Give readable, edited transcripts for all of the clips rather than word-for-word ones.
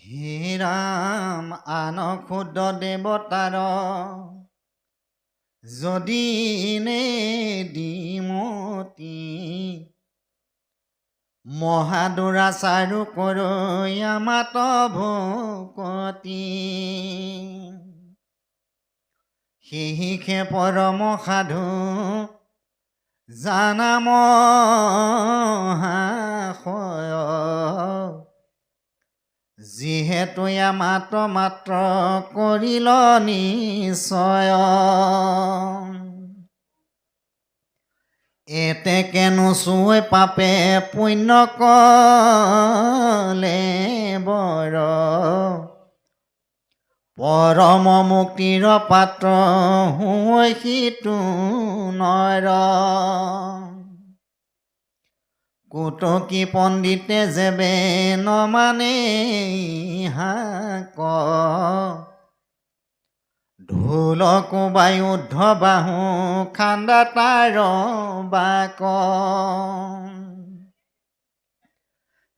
হে ৰাম আন ক্ষুদ্ৰ দেৱতাৰ যদি নে দিমতি মহাদুৰাচাৰু কৰৈ মাত ভকতি সেহিকে পৰম সাধু জানা মহাশয় যিহেতু মাত্ৰ কৰিল নিশ্চয় এতেকেনো চুই পাপে পুণ্য কলে বৰ পৰম মুক্তিৰ পাত্ৰ হৈ সিটো নৰ কুটকী পণ্ডিতে যেবে নমানে হাক ঢোল কোবাই উদ্ধ বাহু খান্দা তাৰ বাক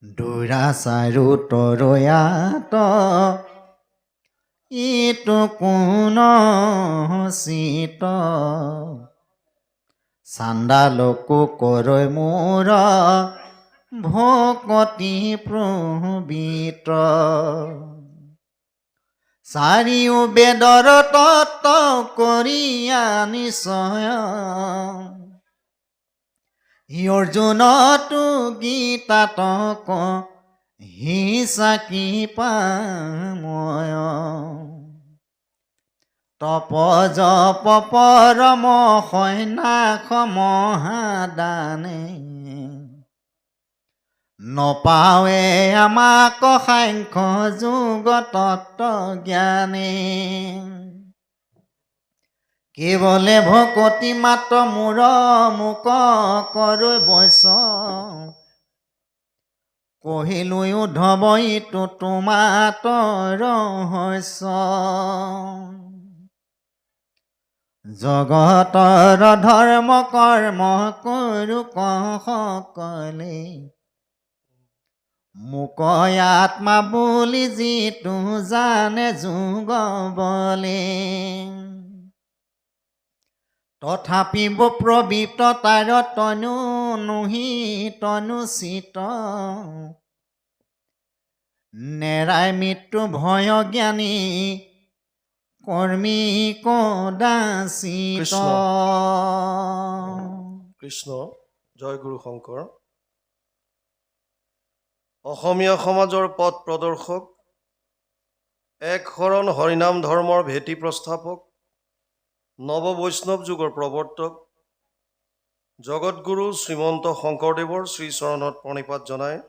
দুৰাচাৰু তৰয়াত ইটো কোন চিত চাণ্ডালকো কৰৈ মোৰ ভকতি প্ৰবীত চাৰিও বেদৰ তত্ত্ব কৰিয়া নিশ্চয় অৰ্জুনতো গীতাতক হিচাকি পাময় তপ জপ পৰম সন্যাস মহাদানে নপাৱে আমাক সাংখ্য যোগ তত্ত্ব জ্ঞানে কেৱলে ভকতি মাত্ৰ মূৰ মুক কৰৈ বৈশ্য কহিলৈ উদ্ধৱ ইটো তোমাত ৰহস্য জগতৰ ধৰ্ম কৰ্ম কৰো সকলে মোক আত্মা বুলি যিটো জানে যোগ বলে তথাপি প্ৰবৃত্ত তাৰ তনু নুহিত অনুচিত নেৰাই মৃত্যু ভয় জ্ঞানী কৰ্মী কদাচিত কৃষ্ণ জয় গুৰু শংকৰ অসমীয়া সমাজৰ পথ প্ৰদৰ্শক এক শৰণ হৰিনাম ধৰ্মৰ ভেটি প্ৰস্থাপক নৱ বৈষ্ণৱ যুগৰ প্ৰৱৰ্তক জগতগুৰু শ্ৰীমন্ত শংকৰদেৱৰ শ্ৰীচৰণত প্ৰণিপাত জনায়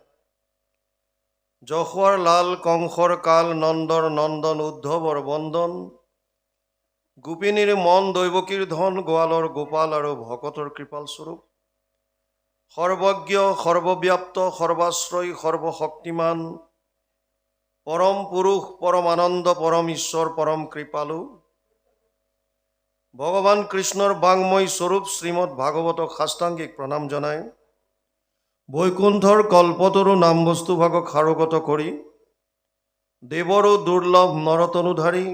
যশোৱাৰ লাল কংসৰ কাল নন্দৰ নন্দন উদ্ধৱৰ বন্দন গোপিনীৰ মন দৈৱকীৰ ধন গোৱালৰ গোপাল আৰু ভকতৰ কৃপাল স্বৰূপ সৰ্বজ্ঞ সৰ্বব্যাপ্ত সৰ্বাশ্ৰয়ী সৰ্বশক্তিমান পৰম পুৰুষ পৰম আনন্দ পৰম ঈশ্বৰ পৰম কৃপালু ভগৱান কৃষ্ণৰ বাংময় স্বৰূপ শ্ৰীমদ ভাগৱতক সাষ্টাংগিক প্ৰণাম জনায় বৈকুণ্ঠৰ কল্পতৰু নাম বস্তুভাগক সাৰোগত কৰি দেৱৰো দুৰ্লভ নৰতনুধাৰী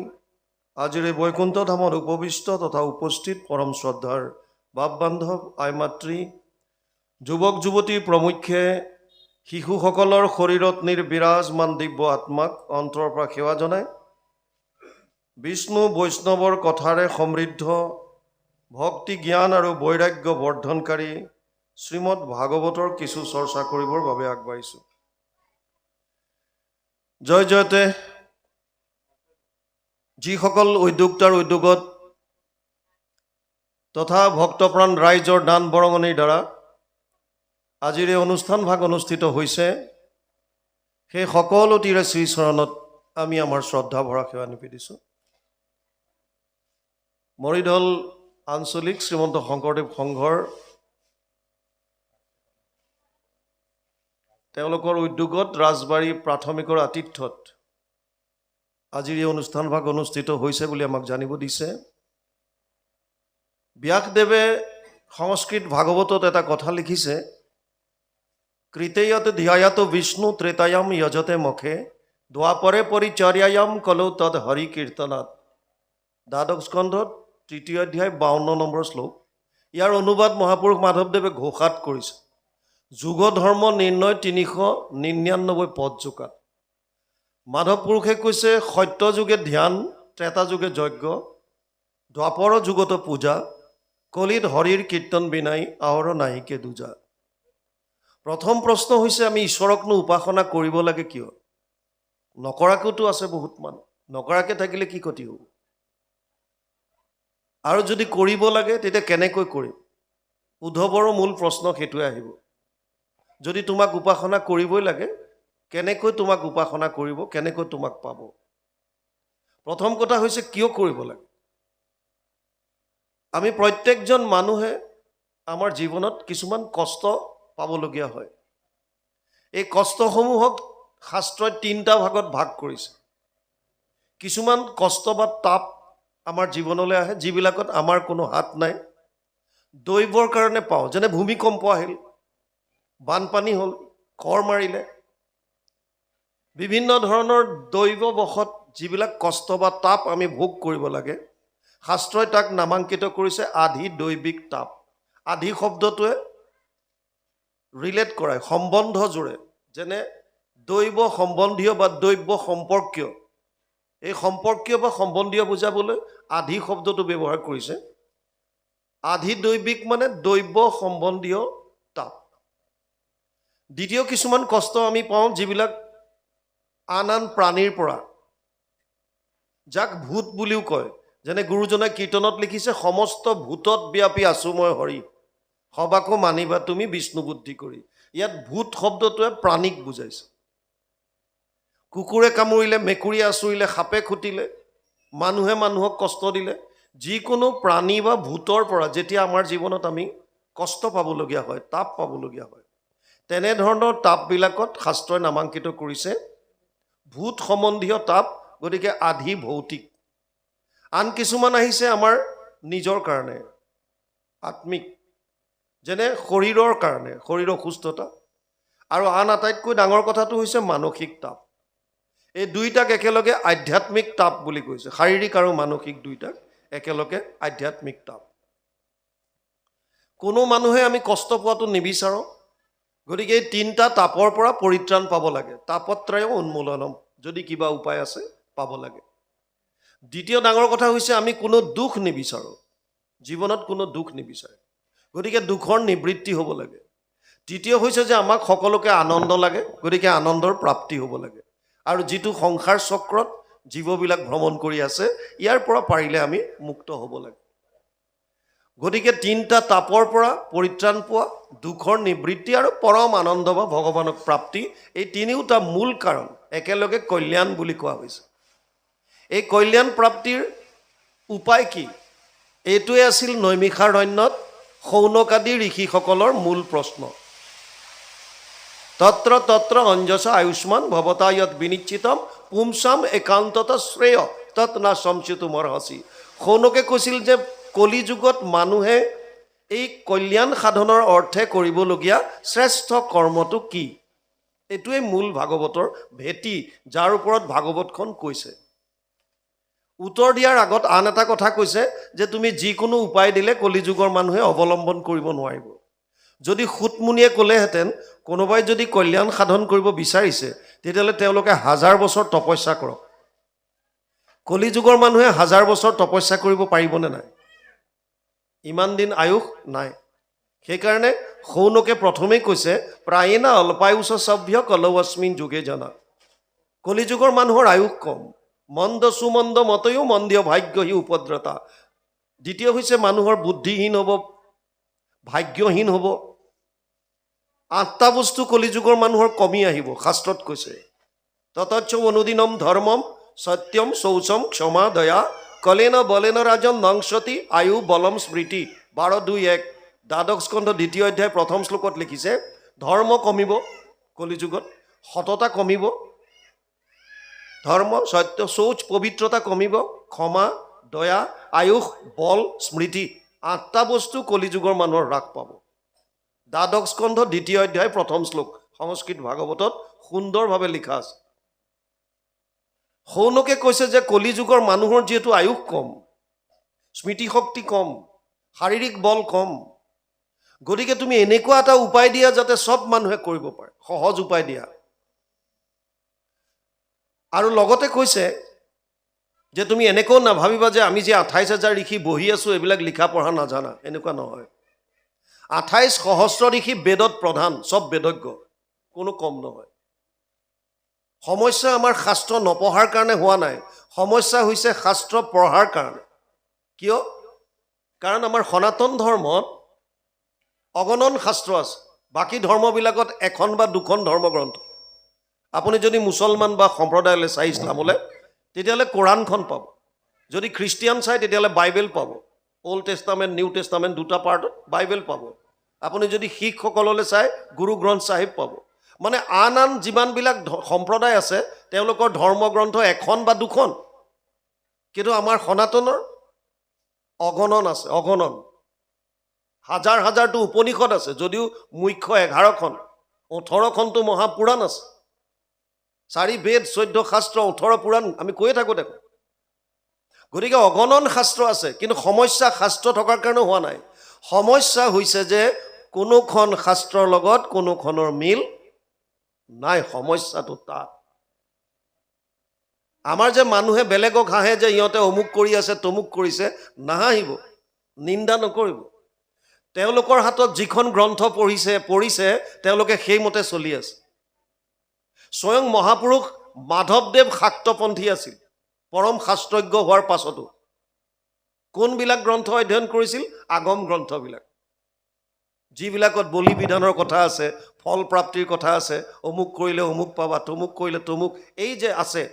আজিৰ এই বৈকুণ্ঠ ধামত উপবিষ্ট তথা উপস্থিত পৰম শ্ৰদ্ধাৰ বাপ বান্ধৱ আই মাতৃ যুৱক যুৱতী প্ৰমুখ্যে শিশুসকলৰ শৰীৰত নিৰ্বিৰাজমান দিব্য আত্মাক অন্তৰৰ পৰা সেৱা জনায় বিষ্ণু বৈষ্ণৱৰ কথাৰে সমৃদ্ধ ভক্তি জ্ঞান আৰু বৈৰাগ্য বৰ্ধনকাৰী শ্ৰীমদ ভাগৱতৰ কিছু চৰ্চা কৰিবৰ বাবে আগবাঢ়িছোঁ জয় জয়তে যিসকল উদ্যোক্তাৰ উদ্যোগত তথা ভক্তপ্ৰাণ ৰাইজৰ দান বৰঙণিৰ দ্বাৰা আজিৰ এই অনুষ্ঠান ভাগ অনুষ্ঠিত হৈছে সেই সকলোটিৰে শ্ৰীচৰণত আমি আমাৰ শ্ৰদ্ধা ভৰা সেৱা নিবেদিছোঁ মৰিধল আঞ্চলিক শ্ৰীমন্ত শংকৰদেৱ সংঘৰ তেওঁলোকৰ উদ্যোগত ৰাজবাৰী প্ৰাথমিকৰ আতিথ্যত আজিৰ এই অনুষ্ঠান ভাগ অনুষ্ঠিত হৈছে বুলি আমাক জানিব দিছে ব্যাসদেৱে সংস্কৃত ভাগৱতত এটা কথা লিখিছে কৃতেয়ত ধ্যায়াত বিষ্ণু ত্ৰেতায়াম যজতে মুখে দ্বাপৰে পৰিচৰ্যায়াম কলৌ তদ হৰি কীৰ্তনাত। দ্বাদশ স্কন্ধত 3 অধ্যায় 52 নম্বৰ শ্লোক। ইয়াৰ অনুবাদ মহাপুৰুষ মাধৱদেৱে ঘোষাত কৰিছে। যুগ ধৰ্ম নিৰ্ণয় 399 পদ জোকাত। মাধৱ পুৰুষে কৈছে সত্য যুগে ধ্যান, ত্ৰেতা যুগে যজ্ঞ, দ্বাপৰ যুগত পূজা, কলিত হৰিৰ কীৰ্তন বিনাই আহৰ নাহিকে দুজা। প্ৰথম প্ৰশ্ন হৈছে আমি ঈশ্বৰকনো উপাসনা কৰিব লাগে কিয়? নকৰাকৈতো আছে বহুত মানুহ। নকৰাকৈ থাকিলে কি ক্ষতি হ'ব? আৰু যদি কৰিব লাগে তেতিয়া কেনেকৈ কৰিম? উদ্ধৱৰো মূল প্ৰশ্ন সেইটোৱে আহিব। যদি তোমাক উপাসনা কৰিবই লাগে, কেনেকৈ তোমাক উপাসনা কৰিব, কেনেকৈ তোমাক পাব? প্ৰথম কথা হৈছে কিয় কৰিব লাগে? আমি প্ৰত্যেকজন মানুহে আমাৰ জীৱনত কিছুমান কষ্ট পাবলগীয়া হয়। এই কষ্টসমূহক শাস্ত্ৰই 3টা ভাগত ভাগ কৰিছে। কিছুমান কষ্ট বা তাপ আমাৰ জীৱনলৈ আহে যিবিলাকত আমাৰ কোনো হাত নাই, দৈৱৰ কাৰণে পাওঁ। যেনে ভূমিকম্প আহিল, বানপানী হ'ল, খৰ মাৰিলে, বিভিন্ন ধৰণৰ দৈৱবশত যিবিলাক কষ্ট বা তাপ আমি ভোগ কৰিব লাগে, শাস্ত্ৰই তাক নামাংকিত কৰিছে আধি দৈৱিক তাপ। আধি শব্দটোৱে ৰিলেট কৰায়, সম্বন্ধ জোৰে। যেনে দৈৱ সম্বন্ধীয় বা দৈৱ সম্পৰ্কীয়, এই সম্পৰ্কীয় বা সম্বন্ধীয় বুজাবলৈ আধি শব্দটো ব্যৱহাৰ কৰিছে। আধি দৈৱিক মানে দৈৱ সম্বন্ধীয় তাপ। দ্বিতীয় কিছুমান কষ্ট আমি পাওঁ যিবিলাক আন আন প্ৰাণীৰ পৰা, যাক ভূত বুলিও কয়। যেনে গুৰুজনাই কীৰ্তনত লিখিছে, সমস্ত ভূতত ব্যাপী আছো মই হৰি, সবাকো মানিবা তুমি বিষ্ণু বুদ্ধি কৰি। ইয়াত ভূত শব্দটোৱে প্ৰাণীক বুজাইছে। কুকুৰে কামুৰিলে, মেকুৰীয়ে আঁচুৰিলে, সাপে খুটিলে, মানুহে মানুহক কষ্ট দিলে, যিকোনো প্ৰাণী বা ভূতৰ পৰা যেতিয়া আমাৰ জীৱনত আমি কষ্ট পাবলগীয়া হয়, তাপ পাবলগীয়া হয়, তেনেধৰণৰ তাপবিলাকত শাস্ত্ৰই নামাংকিত কৰিছে ভূত সম্বন্ধীয় তাপ। গতিকে আধি ভৌতিক। আন কিছুমান আহিছে আমাৰ নিজৰ কাৰণে, আত্মিক, যেনে শৰীৰৰ কাৰণে, শৰীৰৰ সুস্থতা। আৰু আন আটাইতকৈ ডাঙৰ কথাটো হৈছে মানসিক তাপ। এই দুইটাক একেলগে আধ্যাত্মিক তাপ বুলি কৈছে। শাৰীৰিক আৰু মানসিক দুইটাক একেলগে আধ্যাত্মিক তাপ। কোনো মানুহে আমি কষ্ট পোৱাটো নিবিচাৰোঁ। গতিকে এই 3টা তাপৰ পৰা পৰিত্ৰাণ পাব লাগে। তাপত্ৰয় উন্মূলনম, যদি কিবা উপায় আছে পাব লাগে। দ্বিতীয় ডাঙৰ কথা হৈছে আমি কোনো দুখ নিবিচাৰোঁ, জীৱনত কোনো দুখ নিবিচাৰে। গতিকে দুখৰ নিবৃত্তি হ'ব লাগে। তৃতীয় হৈছে যে আমাক সকলোকে আনন্দ লাগে, গতিকে আনন্দৰ প্ৰাপ্তি হ'ব লাগে। আৰু যিটো সংসাৰ চক্ৰত জীৱবিলাক ভ্ৰমণ কৰি আছে, ইয়াৰ পৰা পাৰিলে আমি মুক্ত হ'ব লাগে। গতিকে 3টা তাপৰ পৰা পৰিত্ৰাণ পোৱা, দুখৰ নিবৃত্তি আৰু পৰম আনন্দ বা ভগৱানক প্ৰাপ্তি, এই 3টা মূল কাৰণ একেলগে কল্যাণ বুলি কোৱা হৈছে। এই কল্যাণ প্ৰাপ্তিৰ উপায় কি? এইটোৱে আছিল নৈমিষাৰণ্যত শৌনকাদি ঋষিসকলৰ মূল প্ৰশ্ন। তত্ৰ তত্ৰ অঞ্জসা আয়ুষ্মান ভৱতায়ত বিনিশ্চিতম পুংসাম একান্তত শ্ৰেয় তৎ না সংচিতুমৰ হসি। শৌনকে কৈছিল যে কলি যুগত মানুহে এই কল্যাণ সাধনৰ অৰ্থে কৰিবলগীয়া শ্ৰেষ্ঠ কৰ্মটো কি? এইটোৱে মূল ভাগৱতৰ ভেটি, যাৰ ওপৰত ভাগৱতখন কৈছে। উত্তৰ দিয়াৰ আগত আন এটা কথা কৈছে যে তুমি যিকোনো উপায় দিলে কলিযুগৰ মানুহে অৱলম্বন কৰিব নোৱাৰিব। যদি সুতমুনিয়ে ক'লেহেঁতেন কোনোবাই যদি কল্যাণ সাধন কৰিব বিচাৰিছে, তেতিয়াহ'লে তেওঁলোকে 1000 বছৰ তপস্যা কৰক। কলিযুগৰ মানুহে 1000 বছৰ তপস্যা কৰিব পাৰিবনে নাই? ইমান দিন আয়ুস নাই। সেইকাৰণে শৌনকে প্ৰথমেই কৈছে প্ৰায়েনা অল্পায়ুষ সভ্য কলৌ যুগে জনা। কলিযুগৰ মানুহৰ আয়ুস কম। মন্দ সুমন্দ মতয়ো মন্দিয় ভাগ্যহী উপদ্ৰতা। দ্বিতীয় হৈছে মানুহৰ বুদ্ধিহীন হ'ব, ভাগ্যহীন হ'ব। 8টা বস্তু কলিযুগৰ মানুহৰ কমি আহিব, শাস্ত্ৰত কৈছে। ততচ্চ অনুদিনম ধৰ্মম সত্যম শৌচম ক্ষমা দয়া কলেন বলেন ৰাজন নংসতি আয়ু বলম স্মৃতি। 12:2:1 দ্বাদশ স্কন্ধ 2য় অধ্যায় 1ম শ্লোকত লিখিছে ধৰ্ম কমিব কলিযুগত, সততা কমিব, ধৰ্ম সত্য শৌচ পবিত্ৰতা কমিব, ক্ষমা দয়া আয়ুস বল স্মৃতি। 8টা বস্তু কলিযুগৰ মানুহৰ হ্ৰাস পাব। দ্বাদশ স্কন্ধ 2য় অধ্যায় 1ম শ্লোক সংস্কৃত ভাগৱতত সুন্দৰভাৱে লিখা আছে। সৌনকে কৈছে যে কলিযুগৰ মানুহৰ যিহেতু আয়ুস কম, স্মৃতিশক্তি কম, শাৰীৰিক বল কম, গতিকে তুমি এনেকুৱা এটা উপায় দিয়া যাতে সব মানুহে কৰিব পাৰে, সহজ উপায় দিয়া। আৰু লগতে কৈছে যে তুমি এনেকৈ নাভাবিবা যে আমি যে 28,000 ঋষি বহি আছো এইবিলাক লিখা পঢ়া নাজানা, এনেকুৱা নহয়। 28 সহস্ৰ ঋষি বেদত প্ৰধান, সব বেদজ্ঞ, কোনো কম নহয়। সমস্যা আমাৰ শাস্ত্ৰ নপঢ়াৰ কাৰণে হোৱা নাই, সমস্যা হৈছে শাস্ত্ৰ পঢ়াৰ কাৰণে। কিয়? কাৰণ আমাৰ সনাতন ধৰ্মত অগণন শাস্ত্ৰ আছে, বাকী ধৰ্মবিলাকত এখন বা দুখন ধৰ্মগ্ৰন্থ। আপুনি যদি মুছলমান বা সম্প্ৰদায়লৈ চাই ইছলামলৈ, তেতিয়াহ'লে কোৰাণখন পাব। যদি খ্ৰীষ্টিয়ান চাই তেতিয়াহ'লে বাইবেল পাব, অল্ড টেষ্টামেণ্ট নিউ টেষ্টামেণ্ট দুটা পাৰ্টত বাইবেল পাব। আপুনি যদি শিখসকললৈ চাই গুৰু গ্ৰন্থ চাহিব পাব। মানে আন আন যিমানবিলাক সম্প্ৰদায় আছে তেওঁলোকৰ ধৰ্মগ্ৰন্থ এখন বা দুখন, কিন্তু আমাৰ সনাতনৰ অগণন আছে, অগণন। হাজাৰ হাজাৰটো উপনিষদ আছে, যদিও মুখ্য 11খন, 18খনটো মহাপুৰাণ আছে। 4 বেদ, 14 শাস্ত্ৰ, 18 পুৰাণ, আমি কৈয়ে থাকোঁ দেখোন। গতিকে অগণন শাস্ত্ৰ আছে, কিন্তু সমস্যা শাস্ত্ৰ থকাৰ কাৰণে হোৱা নাই। সমস্যা হৈছে যে কোনোখন শাস্ত্ৰৰ লগত কোনোখনৰ মিল নাই, সমস্যাটো তাত। আমাৰ যে মানুহে বেলেগক হাঁহে যে ইহঁতে অমুক কৰি আছে তমুক কৰিছে, নাহাঁহিব, নিন্দা নকৰিব। তেওঁলোকৰ হাতত যিখন গ্ৰন্থ পঢ়িছে তেওঁলোকে সেইমতে চলি আছে। স্বয়ং মহাপুৰুষ মাধৱদেৱ শাক্তপন্থী আছিল, পৰম শাস্ত্ৰজ্ঞ হোৱাৰ পাছতো। কোনবিলাক গ্ৰন্থ অধ্যয়ন কৰিছিল? আগম গ্ৰন্থবিলাক, যিবিলাকত বলি বিধানৰ কথা আছে, ফল প্ৰাপ্তিৰ কথা আছে, অমুক কৰিলে অমুক পাবা, তমুক কৰিলে তমুক, এই যে আছে।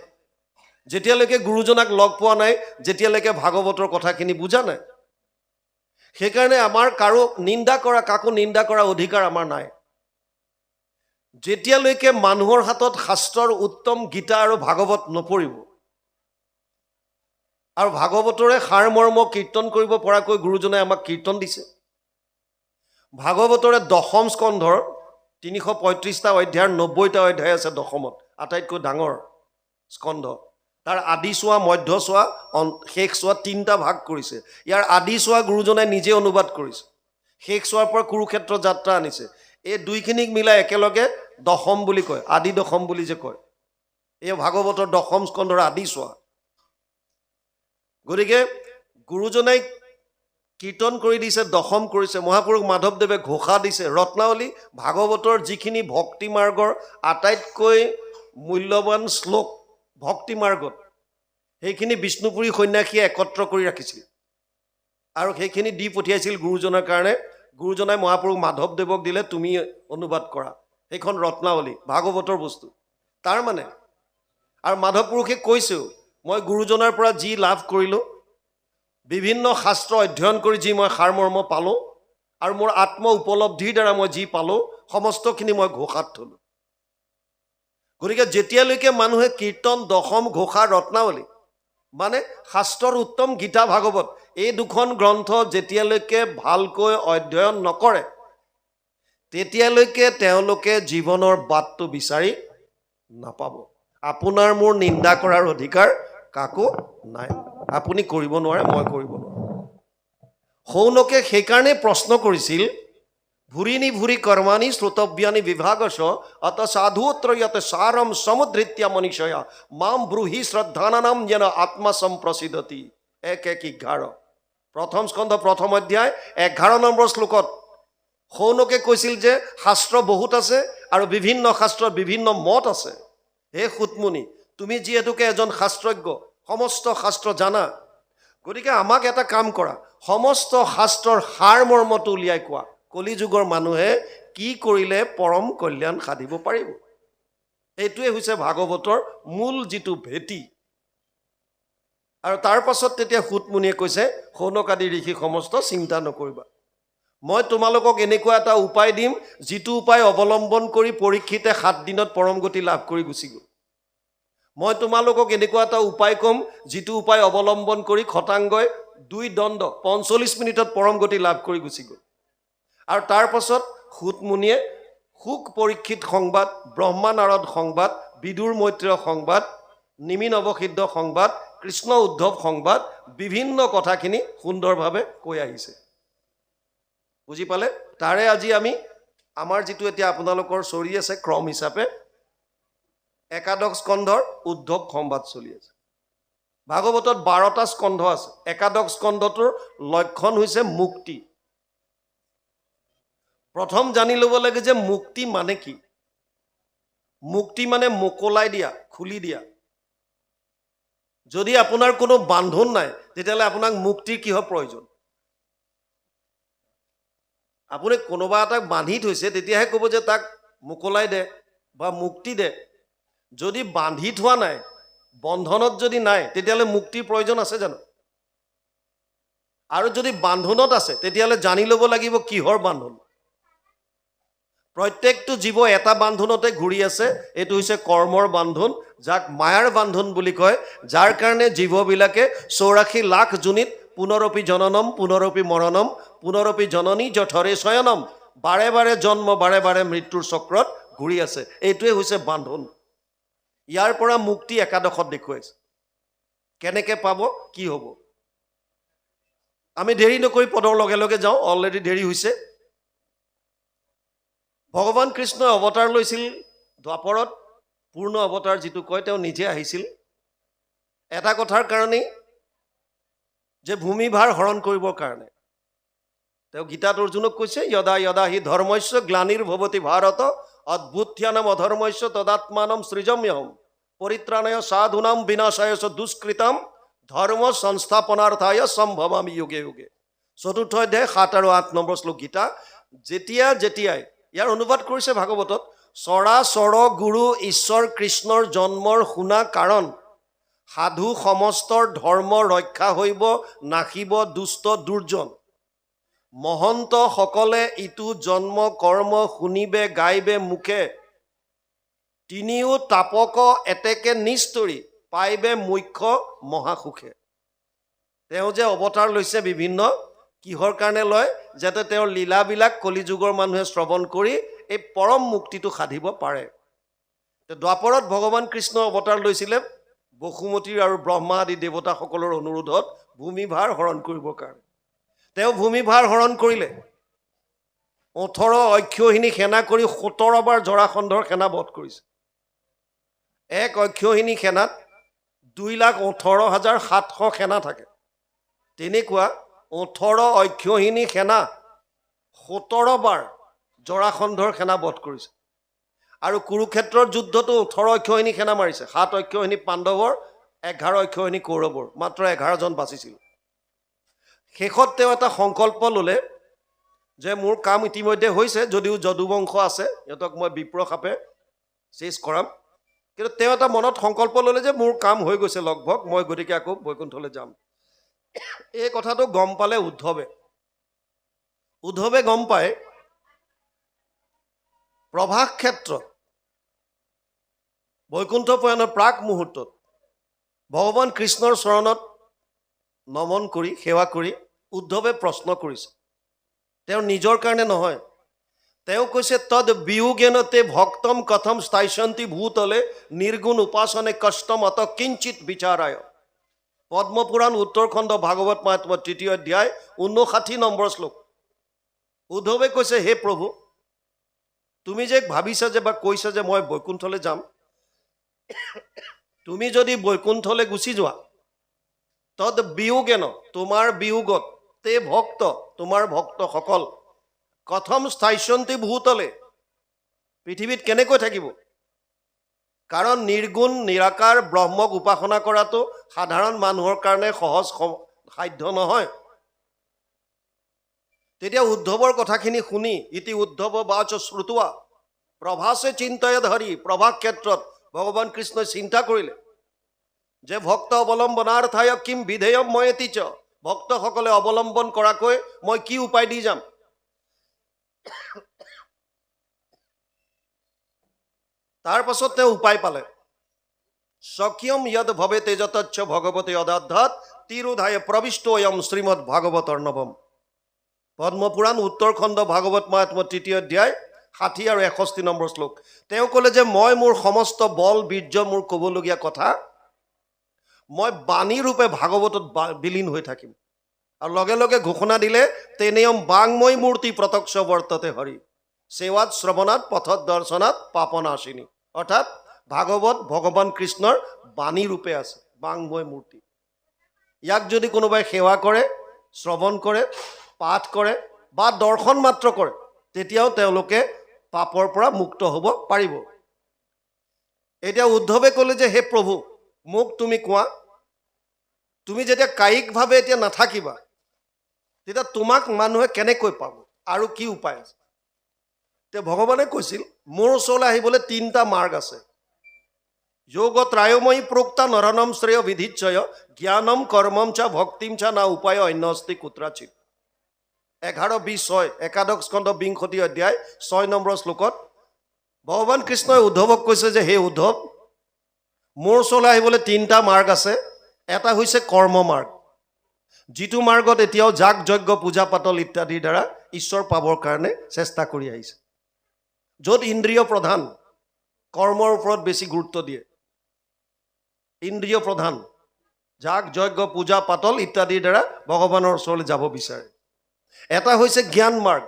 যেতিয়ালৈকে গুৰুজনাক লগ পোৱা নাই, যেতিয়ালৈকে ভাগৱতৰ কথাখিনি বুজা নাই। সেইকাৰণে আমাৰ কাকো নিন্দা কৰা অধিকাৰ আমাৰ নাই। যেতিয়ালৈকে মানুহৰ হাতত শাস্ত্ৰৰ উত্তম গীতা আৰু ভাগৱত নপৰিব, আৰু ভাগৱতৰে সাৰ মৰ্ম কীৰ্তন কৰিব পৰাকৈ গুৰুজনাই আমাক কীৰ্তন দিছে। ভাগৱতৰে দশম স্কন্ধৰ 335টা অধ্যায়ৰ 90টা অধ্যায় আছে দশমত, আটাইতকৈ ডাঙৰ স্কন্ধ। তাৰ আদি চোৱা, মধ্য চোৱা, শেষ চোৱা 3টা ভাগ কৰিছে। ইয়াৰ আদি চোৱা গুৰুজনাই নিজে অনুবাদ কৰিছে, শেষ চোৱাৰ পৰা কুৰুক্ষেত্ৰ যাত্ৰা আনিছে। এই দুইখিনিক মিলাই একেলগে দশম বুলি কয়, আদি দশম বুলি যে কয়। এই ভাগৱতৰ দশম স্কন্ধৰ আদি চোৱা। গতিকে গুৰুজনাই কীৰ্তন কৰি দিছে, দশম কৰিছে। মহাপুৰুষ মাধৱদেৱে ঘোষা দিছে, ৰত্নাৱলী, ভাগৱতৰ যিখিনি ভক্তি মাৰ্গৰ আটাইতকৈ মূল্যৱান শ্লোক ভক্তি মাৰ্গত, সেইখিনি বিষ্ণুপুৰী সন্যাসীয়ে একত্ৰ কৰি ৰাখিছিল আৰু সেইখিনি দি পঠিয়াইছিল গুৰুজনাৰ কাৰণে। গুৰুজনাই মহাপুৰুষ মাধৱদেৱক দিলে, তুমি অনুবাদ কৰা। সেইখন ৰত্নাৱলী, ভাগৱতৰ বস্তু তাৰ মানে। আৰু মাধৱ পুৰুষে কৈছেও, মই গুৰুজনাৰ পৰা যি লাভ কৰিলোঁ, বিভিন্ন শাস্ত্ৰ অধ্যয়ন কৰি যি মই সাৰ মৰ্ম পালোঁ, আৰু মোৰ আত্ম উপলব্ধিৰ দ্বাৰা মই যি পালোঁ, সমস্তখিনি মই ঘোষাত থলোঁ। গতিকে যেতিয়ালৈকে মানুহে কীৰ্তন, দশম, ঘোষা, ৰত্নাৱলী, মানে শাস্ত্ৰৰ উত্তম গীতা ভাগৱত, এই দুখন গ্ৰন্থ যেতিয়ালৈকে ভালকৈ অধ্যয়ন নকৰে, তেতিয়ালৈকে তেওঁলোকে জীৱনৰ বাটটো বিচাৰি নাপাব। আপোনাৰ মোৰ নিন্দা কৰাৰ অধিকাৰ কাকো নাই। আপুনি কৰিব নোৱাৰে, মই কৰিব নোৱাৰোঁ। সৌনকে সেইকাৰণে প্ৰশ্ন কৰিছিল, ভুৰিনি ভুৰি কৰ্মাণি শ্ৰোতব্যানি বিভাগশ অত সাধুত্ৰয়ত সাৰম সমুধৃত্য মনীষয়া মাম ব্ৰুহি শ্ৰদ্ধানানাম যেন আত্মা সম্প্ৰসিদ্ধতি। 1:11 প্ৰথম স্কন্ধ প্ৰথম অধ্যায় 11 নম্বৰ শ্লোকত সৌনকে কৈছিল যে শাস্ত্ৰ বহুত আছে আৰু বিভিন্ন শাস্ত্ৰৰ বিভিন্ন মত আছে। হে সুতমুনি, তুমি যিহেতুকে এজন শাস্ত্ৰজ্ঞ, সমস্ত শাস্ত্ৰ জানা, গতিকে আমাক এটা কাম কৰা, সমস্ত শাস্ত্ৰৰ সাৰ মৰ্মটো উলিয়াই কোৱা। কলিযুগৰ মানুহে কি কৰিলে পৰম কল্যাণ সাধিব পাৰিব। এইটোৱে হৈছে ভাগৱতৰ মূল যিটো ভেটি। আৰু তাৰ পাছত তেতিয়া সুতমুনিয়ে কৈছে, সৌনক আদি ঋষি সমস্ত চিন্তা নকৰিবা, মই তোমালোকক এনেকুৱা এটা উপায় দিম, যিটো উপায় অৱলম্বন কৰি পৰীক্ষিতে 7 দিনত পৰম গতি লাভ কৰি গুচি গ'ল। মই তোমালোকক এনেকুৱা এটা উপায় ক'ম, যিটো উপায় অৱলম্বন কৰি খটাংগই 2 দণ্ড 45 মিনিটত পৰম গতি লাভ কৰি গুচি গ'ল। আৰু তাৰ পাছত সুতমুনিয়ে শুক পৰীক্ষিত সংবাদ, ব্ৰহ্মা নাৰদ সংবাদ, বিদুৰ মৈত্ৰেয় সংবাদ, নিমি নৱসিদ্ধ সংবাদ, কৃষ্ণ উদ্ধৱ সংবাদ, বিভিন্ন কথাখিনি সুন্দৰভাৱে কৈ আহিছে। বুজি পালে? তাৰে আজি আমি আমাৰ যিটো এতিয়া আপোনালোকৰ চলি আছে ক্ৰম হিচাপে একাদশ স্কন্ধৰ উদ্ধৱ সংবাদ চলি আছে। ভাগৱতত 12টা স্কন্ধ আছে। একাদশ স্কন্ধটোৰ লক্ষণ হৈছে মুক্তি। প্ৰথম জানি ল'ব লাগে যে মুক্তি মানে কি। মুক্তি মানে মোকলাই দিয়া, খুলি দিয়া। যদি আপোনাৰ কোনো বান্ধোন নাই তেতিয়াহ'লে আপোনাক মুক্তিৰ কিহৰ প্ৰয়োজন? আপুনি কোনোবা এটাক বান্ধি থৈছে তেতিয়াহে ক'ব যে তাক মোকলাই দে বা মুক্তি দে। যদি বান্ধি থোৱা নাই, বন্ধনত যদি নাই, তেতিয়াহ'লে মুক্তিৰ প্ৰয়োজন আছে জানো? আৰু যদি বান্ধোনত আছে তেতিয়াহ'লে জানি ল'ব লাগিব কিহৰ বান্ধোন। প্ৰত্যেকটো জীৱ এটা বান্ধোনতে ঘূৰি আছে, এইটো হৈছে কৰ্মৰ বান্ধোন, যাক মায়াৰ বান্ধোন বুলি কয়, যাৰ কাৰণে জীৱবিলাকে 84 লাখ জুনিত পুনৰপি জননম পুনৰপি মৰণম পুনৰপি জননী জঠৰে শয়নম, বাৰে বাৰে জন্ম বাৰে বাৰে মৃত্যুৰ চক্ৰত ঘূৰি আছে। এইটোৱে হৈছে বান্ধোন। ইয়াৰ পৰা মুক্তি একাদশত দেখুৱাইছে। কেনেকৈ পাব, কি হ'ব? আমি দেৰি নকৰি পদৰ লগে লগে যাওঁ, অলৰেডি দেৰি হৈছে। ভগৱান কৃষ্ণই অৱতাৰ লৈছিল দ্বাপৰত, পূৰ্ণ অৱতাৰ যিটো কয়, তেওঁ নিজে আহিছিল এটা কথাৰ কাৰণেই যে ভূমিভাৰ হৰণ কৰিবৰ কাৰণে। তেওঁ গীতাত অৰ্জুনক কৈছে, যদা যদা হি ধৰ্মস্য গ্লানিৰ্ভৱতি ভাৰত অদ্ভুত্যানাম অধৰ্মস্য তদাত্মানম সৃজম্যহম পৰিত্ৰাণায় সাধুনাম বিনাশায় চ দুষ্কৃতম ধৰ্ম সংস্থাপনাৰ্থায় সম্ভৱামি যুগে যুগে। 4ৰ্থ অধ্যায় 7 আৰু 8 নম্বৰ শ্লোক গীতা। যেতিয়াই ইয়াৰ অনুবাদ কৰিছে ভাগৱতত, চৰাচৰ গুৰু ঈশ্বৰ কৃষ্ণৰ জন্মৰ শুনা কাৰণ সাধু সমস্তৰ ধৰ্ম ৰক্ষা হৈব, নাশিব দুষ্ট দুৰ্জন। মহন্ত সকলে ইটো জন্ম কৰ্ম শুনিবে গাইবে মুখে, তিনিও তাপক এতেকে নিষ্ঠুৰি পাইবে মুখ্য মহাসুখে। তেওঁ যে অৱতাৰ লৈছে বিভিন্ন, কিহৰ কাৰণে লয়? যাতে তেওঁৰ লীলাবিলাক কলিযুগৰ মানুহে শ্ৰৱণ কৰি এই পৰম মুক্তিটো সাধিব পাৰে। দ্বাপৰত ভগৱান কৃষ্ণ অৱতাৰ লৈছিলে বসুমতীৰ আৰু ব্ৰহ্মা আদি দেৱতাসকলৰ অনুৰোধত ভূমিভাৰ হৰণ কৰিবৰ কাৰণে। তেওঁ ভূমিভাৰ হৰণ কৰিলে, 18 অক্ষৌহিণী সেনা কৰি 17 বাৰ জৰাসন্ধৰ সেনা বধ কৰিছে। এক অক্ষৌহিণী সেনাত 2,18,700 সেনা থাকে। তেনেকুৱা 18 অক্ষৌহিণী সেনা 17 বাৰ জৰাসন্ধৰ সেনা বধ কৰিছে। আৰু কুৰুক্ষেত্ৰৰ যুদ্ধতো 18 অক্ষৌহিণী সেনা মাৰিছে। 7 অক্ষৌহিণী পাণ্ডৱৰ, 11 অক্ষৌহিণী কৌৰৱৰ, মাত্ৰ 11জন বাচিছিল। শেষত তেওঁ এটা সংকল্প ল'লে যে মোৰ কাম ইতিমধ্যে হৈছে, যদিও যদুবংশ আছে, সিহঁতক মই বিপ্ৰ সাপে চেছ কৰাম, কিন্তু তেওঁ এটা মনত সংকল্প ল'লে যে মোৰ কাম হৈ গৈছে লগভগ, মই গতিকে আকৌ বৈকুণ্ঠলৈ যাম। এই কথাটো গম পালে উদ্ধৱে গম পায় প্ৰভাস ক্ষেত্ৰত বৈকুণ্ঠ প্ৰয়াণৰ প্ৰাক মুহূৰ্তত ভগৱান কৃষ্ণৰ চৰণত নমন কৰি সেৱা কৰি উদ্ধৱে প্ৰশ্ন কৰিছে। তেওঁৰ নিজৰ কাৰণে নহয়, তেওঁ কৈছে তদ বিয়োগেনতে ভক্তম কথম স্থায়সন্তি ভূতলে নিৰ্গুণ উপাসনে কষ্টম অত কিঞ্চিত বিচাৰায়। পদ্মপুৰাণ উত্তৰখণ্ড ভাগৱত মহাত্ম্য 3য় অধ্যায় 59 নম্বৰ শ্লোক। উদ্ধৱে কৈছে, হে প্ৰভু, তুমি যে ভাবিছা যে বা কৈছা যে মই বৈকুণ্ঠলৈ যাম, তুমি যদি বৈকুণ্ঠলৈ গুচি যোৱা, তদ বিয়োগেন, তোমাৰ বিয়োগত, তে ভক্ত, তোমাৰ ভক্তসকল, কথম স্থায়সন্তি ভূতলে, পৃথিৱীত কেনেকৈ থাকিব? কাৰণ নিৰ্গুণ নিৰাকাৰ ব্ৰহ্মক উপাসনা কৰাটো সাধাৰণ মানুহৰ কাৰণে সহজ সাধ্য নহয়। তেতিয়া উদ্ধৱৰ কথাখিনি শুনি ইতি উদ্ধৱ বাচ শ্ৰুতোৱা প্ৰভাসে চিন্তায় ধৰি, প্ৰভাস ক্ষেত্ৰত ভগৱান কৃষ্ণই চিন্তা কৰিলে যে ভক্ত অৱলম্বনাৰ্থায় কিম বিধেয়ম ময়েতি চ, ভক্তসকলে অৱলম্বন কৰাকৈ মই কি উপায় দি যাম? তাৰ পাছত তেওঁ উপায় পালে। সখ্যম যদ ভৱে তেজতচ্ছ ভগৱতে অদাধ্যাত তিৰোধায় প্ৰবিষ্টয়ম শ্ৰীমদ ভাগৱতৰ নৱম। পদ্মপুৰাণ উত্তৰখণ্ড ভাগৱত মহাত্ম্য 3য় অধ্যায় 60 আৰু 61 নম্বৰ শ্লোক। তেওঁ ক'লে যে মই মোৰ সমস্ত বল বীৰ্য, মোৰ ক'বলগীয়া কথা মই বাণী ৰূপে ভাগৱতত বিলীন হৈ থাকিম। আৰু লগে লগে ঘোষণা দিলে তেনেয়ম বাংময় মূৰ্তি প্ৰত্যক্ষ বৰ্ততে হৰি সেৱাত শ্ৰৱণাত পথত দৰ্শনাত পাপনাশিনী। অৰ্থাৎ ভাগৱত ভগৱান কৃষ্ণৰ বাণী ৰূপে আছে, বাংময় মূৰ্তি। ইয়াক যদি কোনোবাই সেৱা কৰে, শ্ৰৱণ কৰে, পাঠ কৰে বা দৰ্শন মাত্ৰ কৰে, তেতিয়াও তেওঁলোকে পাপৰ পৰা মুক্ত হ'ব পাৰিব। এতিয়া উদ্ধৱে ক'লে যে হে প্ৰভু, মোক তুমি কোৱা, তুমি যেতিয়া কায়িকভাৱে এতিয়া নাথাকিবা, তেতিয়া তোমাক মানুহে কেনেকৈ পাব আৰু কি উপায় আছে? তেতিয়া ভগৱানে কৈছিল মোৰ ওচৰলৈ আহিবলৈ 3টা মাৰ্গ আছে। যোগ ত্ৰায়ময়ী প্ৰোক্তা নৰনম শ্ৰেয় বিধিচ্ছয় জ্ঞানম কৰ্মম চ ভক্তিম চ না উপায় অন্য অস্তি কুত্ৰাচিত। 11:26 একাদশ স্কন্ধ 20 অধ্যায় 6 নম্বৰ শ্লোকত ভগৱান কৃষ্ণই উদ্ধৱক কৈছে যে হে উদ্ধৱ, মোৰ ওচৰলৈ আহিবলৈ 3টা মাৰ্গ আছে। এটা হৈছে কৰ্ম মাৰ্গ, যিটো মাৰ্গত এতিয়াও যাগ যজ্ঞ পূজা পাতল ইত্যাদিৰ দ্বাৰা ঈশ্বৰ পাবৰ কাৰণে চেষ্টা কৰি আহিছে, য'ত ইন্দ্ৰিয় প্ৰধান, কৰ্মৰ ওপৰত বেছি গুৰুত্ব দিয়ে। ইন্দ্ৰিয় প্ৰধান, যাগ যজ্ঞ পূজা পাতল ইত্যাদিৰ দ্বাৰা ভগৱানৰ ওচৰলৈ যাব বিচাৰে। এটা হৈছে জ্ঞান মাৰ্গ,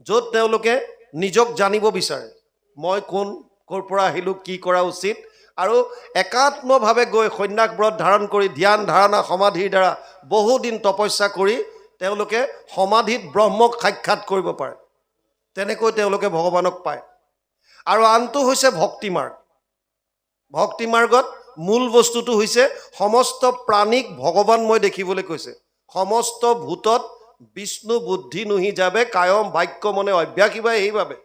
য'ত তেওঁলোকে নিজক জানিব বিচাৰে, মই কোন, ক'ৰ পৰা আহিলোঁ, কি কৰা উচিত, আৰু একাত্মভাৱে গৈ সন্ন্যাস ব্ৰত ধাৰণ কৰি ধ্যান ধাৰণা সমাধিৰ দ্বাৰা বহুদিন তপস্যা কৰি তেওঁলোকে সমাধিত ব্ৰহ্মক সাক্ষাৎ কৰিব পাৰে। তেনেকৈ তেওঁলোকে ভগৱানক পায়। আৰু আনটো হৈছে ভক্তি মাৰ্গ। ভক্তি মাৰ্গত মূল বস্তুটো হৈছে সমস্ত প্ৰাণীক ভগৱানময় দেখিবলৈ কৈছে। সমস্ত ভূতত বিষ্ণু বুদ্ধি নুহি যাবে কায়ম বাক্য মনে অভ্যাস কিবা এইভাবে।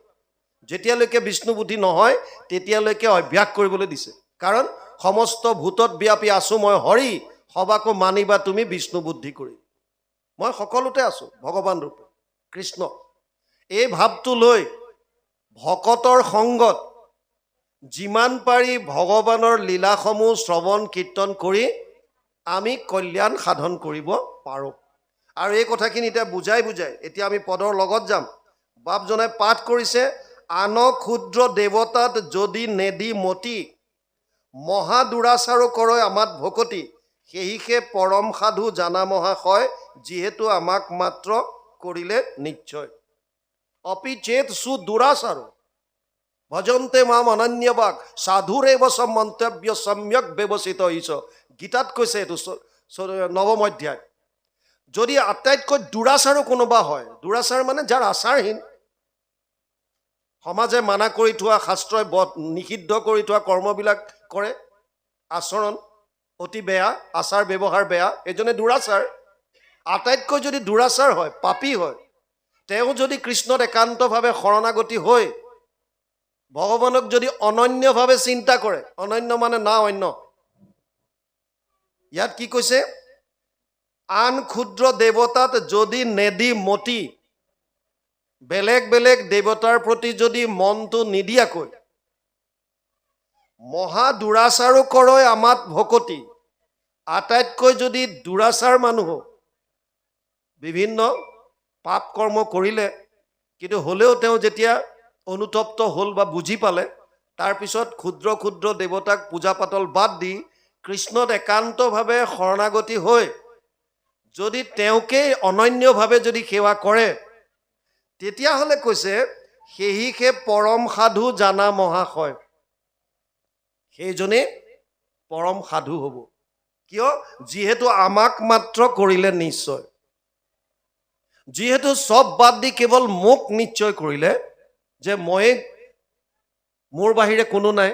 যেতিয়ালৈকে বিষ্ণু বুদ্ধি নহয় তেতিয়ালৈকে অভ্যাস কৰিবলৈ দিছে। কাৰণ সমস্ত ভূতত ব্যাপী আছো মই হৰি, সবাকো মানিবা তুমি বিষ্ণু বুদ্ধি কৰি। মই সকলোতে আছো ভগৱান ৰূপে কৃষ্ণ। এই ভাৱটো লৈ ভকতৰ সংগত যিমান পাৰি ভগৱানৰ লীলাসমূহ শ্ৰৱণ কীৰ্তন কৰি আমি কল্যাণ সাধন কৰিব পাৰোঁ। আৰু এই কথাখিনি এতিয়া বুজাই এতিয়া আমি পদৰ লগত যাম। বাপজনাই পাঠ কৰিছে, আন ক্ষুদ্ৰ দেৱতাত যদি নেদি মতি মহা দুৰাচাৰো কৰে আমাত ভকতি সেহিকে পৰম সাধু জানা মহাশয় যিহেতু আমাক মাত্ৰ কৰিলে নিশ্চয়। অপি চেত সু দুৰাচাৰো ভজন্তে মাম অনন্যবাক সাধুৰেৱ মন্তব্য সম্যক ব্যৱস্থিত ইছ। গীতাত কৈছে এইটো 9ম অধ্যায়। যদি আটাইতকৈ দুৰাচাৰো কোনোবা হয়, দুৰাচাৰ মানে যাৰ আচাৰহীন, সমাজে মানা কৰি থোৱা, শাস্ত্ৰই নিষিদ্ধ কৰি থোৱা কৰ্মবিলাক কৰে, আচৰণ অতি বেয়া, আচাৰ ব্যৱহাৰ বেয়া, এজনে দুৰাচাৰ। আটাইতকৈ যদি দুৰাচাৰ হয়, পাপী হয়, তেওঁ যদি কৃষ্ণত একান্তভাৱে শৰণাগতি হৈ ভগৱানক যদি অনন্যভাৱে চিন্তা কৰে, অনন্য মানে না অন্য, ইয়াত কি কৈছে, আন ক্ষুদ্ৰ দেৱতাত যদি নেদি মতি, বেলেগ বেলেগ দেৱতাৰ প্ৰতি যদি মনটো নিদিয়াকৈ মহা দুৰাচাৰো কৰয় আমাত ভকতি, আটাইতকৈ যদি দুৰাচাৰ মানুহ বিভিন্ন পাপ কৰ্ম কৰিলে, কিন্তু হ'লেও তেওঁ যেতিয়া অনুতপ্ত হ'ল বা বুজি পালে, তাৰপিছত ক্ষুদ্ৰ ক্ষুদ্ৰ দেৱতাক পূজা পাতল বাদ দি কৃষ্ণত একান্তভাৱে শৰণাগতি হৈ যদি তেওঁকেই অনন্যভাৱে যদি সেৱা কৰে, তেতিয়াহ'লে কৈছে সেহিকে পৰম সাধু জানা মহাশয়, সেইজনে পৰম সাধু হ'ব। কিয়? যিহেতু আমাক মাত্ৰ কৰিলে নিশ্চয়। যিহেতু চব বাদ দি কেৱল মোক নিশ্চয় কৰিলে, যে মই মোৰ বাহিৰে কোনো নাই।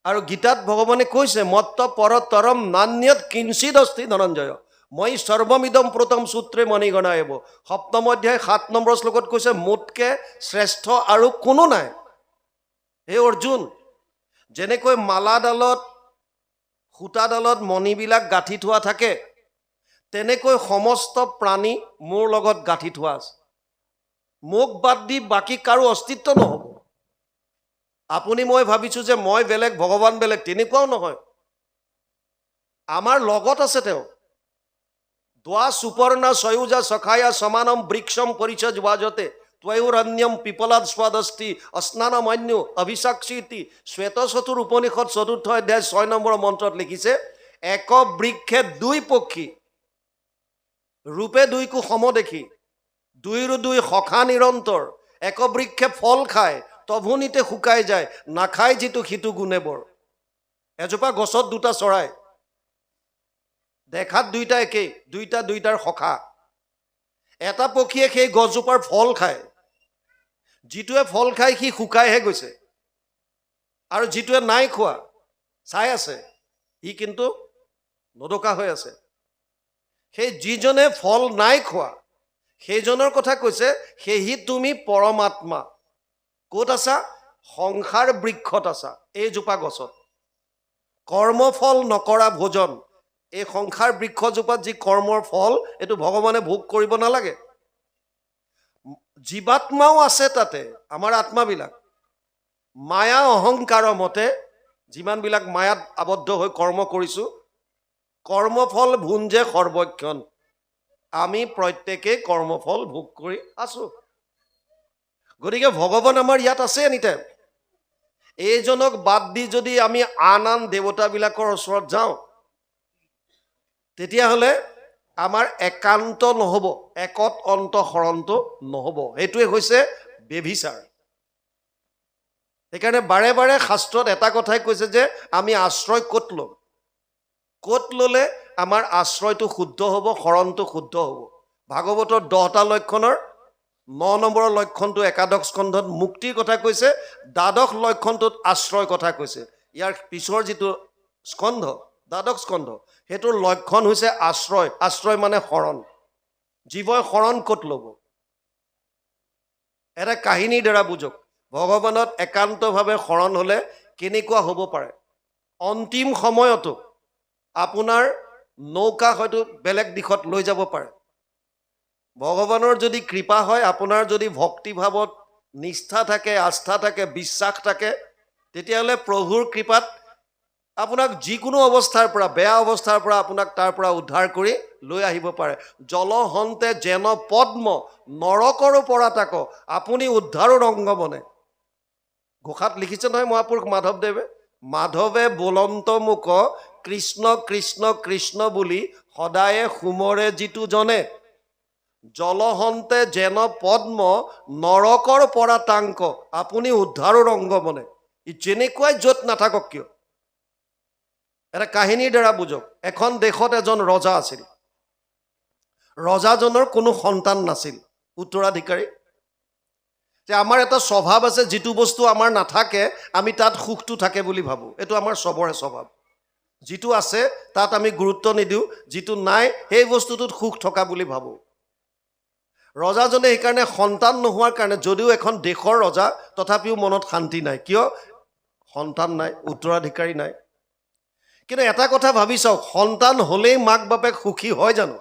আৰু গীতাত ভগৱানে কৈছে মত্ত পৰতৰম নান্যত কিঞ্চিত অস্তি ধনঞ্জয় মই সৰ্বমিদম প্ৰথম সূত্ৰে মণিগণা এব। 7ম অধ্যায় 7 নম্বৰ শ্লোকত কৈছে মোতকে শ্ৰেষ্ঠ আৰু কোনো নাই। হে অৰ্জুন, যেনেকৈ মালাডালত সূতাডালত মণিবিলাক গাঁঠি থোৱা থাকে, তেনেকৈ সমস্ত প্ৰাণী মোৰ লগত গাঁঠি থোৱা আছে। মোক বাদ দি বাকী কাৰো অস্তিত্ব নহ'ব। আপুনি মই ভাবিছোঁ যে মই বেলেগ ভগৱান বেলেগ, তেনেকুৱাও নহয়। আমাৰ লগত আছে তেওঁ। দ্বা সুপৰ্ণা সয়ুজা সখায়া সমানম বৃক্ষম পৰিচয় বাজতে ত্বয়ুৰণ্যম পিপলাদ স্বাদস্তি অস্নানমন্যু অভিসাক্ষিতি। শ্বেত চতুৰ উপনিষদ 4ৰ্থ অধ্যায় 6 নম্বৰ মন্ত্ৰত লিখিছে এক বৃক্ষে দুই পক্ষী, ৰূপে দুইকো সম দেখি, দুইৰো দুই সখা নিৰন্তৰ, এক বৃক্ষে ফল খায়, তভুনিতে শুকাই যায়, নাখায় যিটো সিটো গুণে বৰ। এজোপা গছত দুটা চৰাই, দেখাত দুইটা একেই, দুইটাৰ সখা। এটা পক্ষীয়ে সেই গছজোপাৰ ফল খায়, যিটোৱে ফল খায় সি শুকাইহে গৈছে, আৰু যিটোৱে নাই খোৱা চাই আছে, সি কিন্তু নদকা হৈ আছে। সেই যিজনে ফল নাই খোৱা সেইজনৰ কথা কৈছে, সেহি তুমি পৰমাত্মা। ক'ত আছা? সংসাৰ বৃক্ষত আছা, এইজোপা গছত। কৰ্মফল নকৰা ভোজন, এই সংসাৰ বৃক্ষজোপাত যি কৰ্মৰ ফল, এইটো ভগৱানে ভোগ কৰিব নালাগে। জীৱাত্মাও আছে তাতে, আমাৰ আত্মাবিলাক মায়া অহংকাৰ মতে যিমানবিলাক মায়াত আবদ্ধ হৈ কৰ্ম কৰিছো, কৰ্মফল ভুঞ্জে সৰ্বক্ষণ। আমি প্ৰত্যেকেই কৰ্মফল ভোগ কৰি আছো। গতিকে ভগৱান আমাৰ ইয়াত আছে এনিটাইম। এইজনক বাদ দি যদি আমি আন দেৱতাবিলাকৰ ওচৰত যাওঁ, তেতিয়াহ'লে আমাৰ একান্ত নহ'ব, একত অন্তঃসৰণটো নহ'ব। সেইটোৱে হৈছে ব্যভিচাৰ। সেইকাৰণে বাৰে বাৰে শাস্ত্ৰত এটা কথাই কৈছে যে আমি আশ্ৰয় ক'ত ল'ম, ক'ত ল'লে আমাৰ আশ্ৰয়টো শুদ্ধ হ'ব, শৰণটো শুদ্ধ হ'ব। ভাগৱতৰ 10টা লক্ষণৰ 9 নম্বৰৰ লক্ষণটো একাদশ স্কন্ধত মুক্তিৰ কথা কৈছে, দ্বাদশ লক্ষণটোত আশ্ৰয় কথা কৈছে। ইয়াৰ পিছৰ যিটো স্কন্ধ, দ্বাদশ স্কন্ধ, সেইটোৰ লক্ষণ হৈছে আশ্ৰয়। আশ্ৰয় মানে শৰণ। জীৱই শৰণ ক'ত ল'ব? এটা কাহিনীৰ দ্বাৰা বুজক, ভগৱানত একান্তভাৱে শৰণ হ'লে কেনেকুৱা হ'ব পাৰে। অন্তিম সময়তো আপোনাৰ নৌকা হয়তো বেলেগ দিশত লৈ যাব পাৰে। ভগৱানৰ যদি কৃপা হয়, আপোনাৰ যদি ভক্তিভাৱত নিষ্ঠা থাকে, আস্থা থাকে, বিশ্বাস থাকে, তেতিয়াহ'লে প্ৰভুৰ কৃপাত আপোনাক যিকোনো অৱস্থাৰ পৰা, বেয়া অৱস্থাৰ পৰা আপোনাক তাৰ পৰা উদ্ধাৰ কৰি লৈ আহিব পাৰে। জলহন্তে যেন পদ্ম, নৰকৰো পৰা তাক, আপুনি উদ্ধাৰৰ অংগ বনে। ঘোষাত লিখিছে নহয় মহাপুৰুষ মাধৱদেৱে, মাধৱে বোলন্ত মুক কৃষ্ণ কৃষ্ণ কৃষ্ণ বুলি সদায়ে সুমৰে যিটো জনে, জলহন্তে যেন পদ্ম, নৰকৰ পৰা টাংক, আপুনি উদ্ধাৰৰ অংগ বনে। ই যেনেকুৱাই য'ত নাথাকক কিয়। এটা কাহিনীৰ দ্বাৰা বুজক। এখন দেশত এজন ৰজা আছিল। ৰজাজনৰ কোনো সন্তান নাছিল, উত্তৰাধিকাৰী। যে আমাৰ এটা স্বভাৱ আছে, যিটো বস্তু আমাৰ নাথাকে আমি তাত সুখটো থাকে বুলি ভাবোঁ। এইটো আমাৰ চবৰে স্বভাৱ। যিটো আছে তাত আমি গুৰুত্ব নিদিওঁ, যিটো নাই সেই বস্তুটোত সুখ থকা বুলি ভাবোঁ। ৰজাজনে সেইকাৰণে সন্তান নোহোৱাৰ কাৰণে, যদিও এখন দেশৰ ৰজা, তথাপিও মনত শান্তি নাই। কিয়? সন্তান নাই, উত্তৰাধিকাৰী নাই। কিন্তু এটা কথা ভাবি চাওক, সন্তান হ'লেই মাক বাপেক সুখী হয় জানো?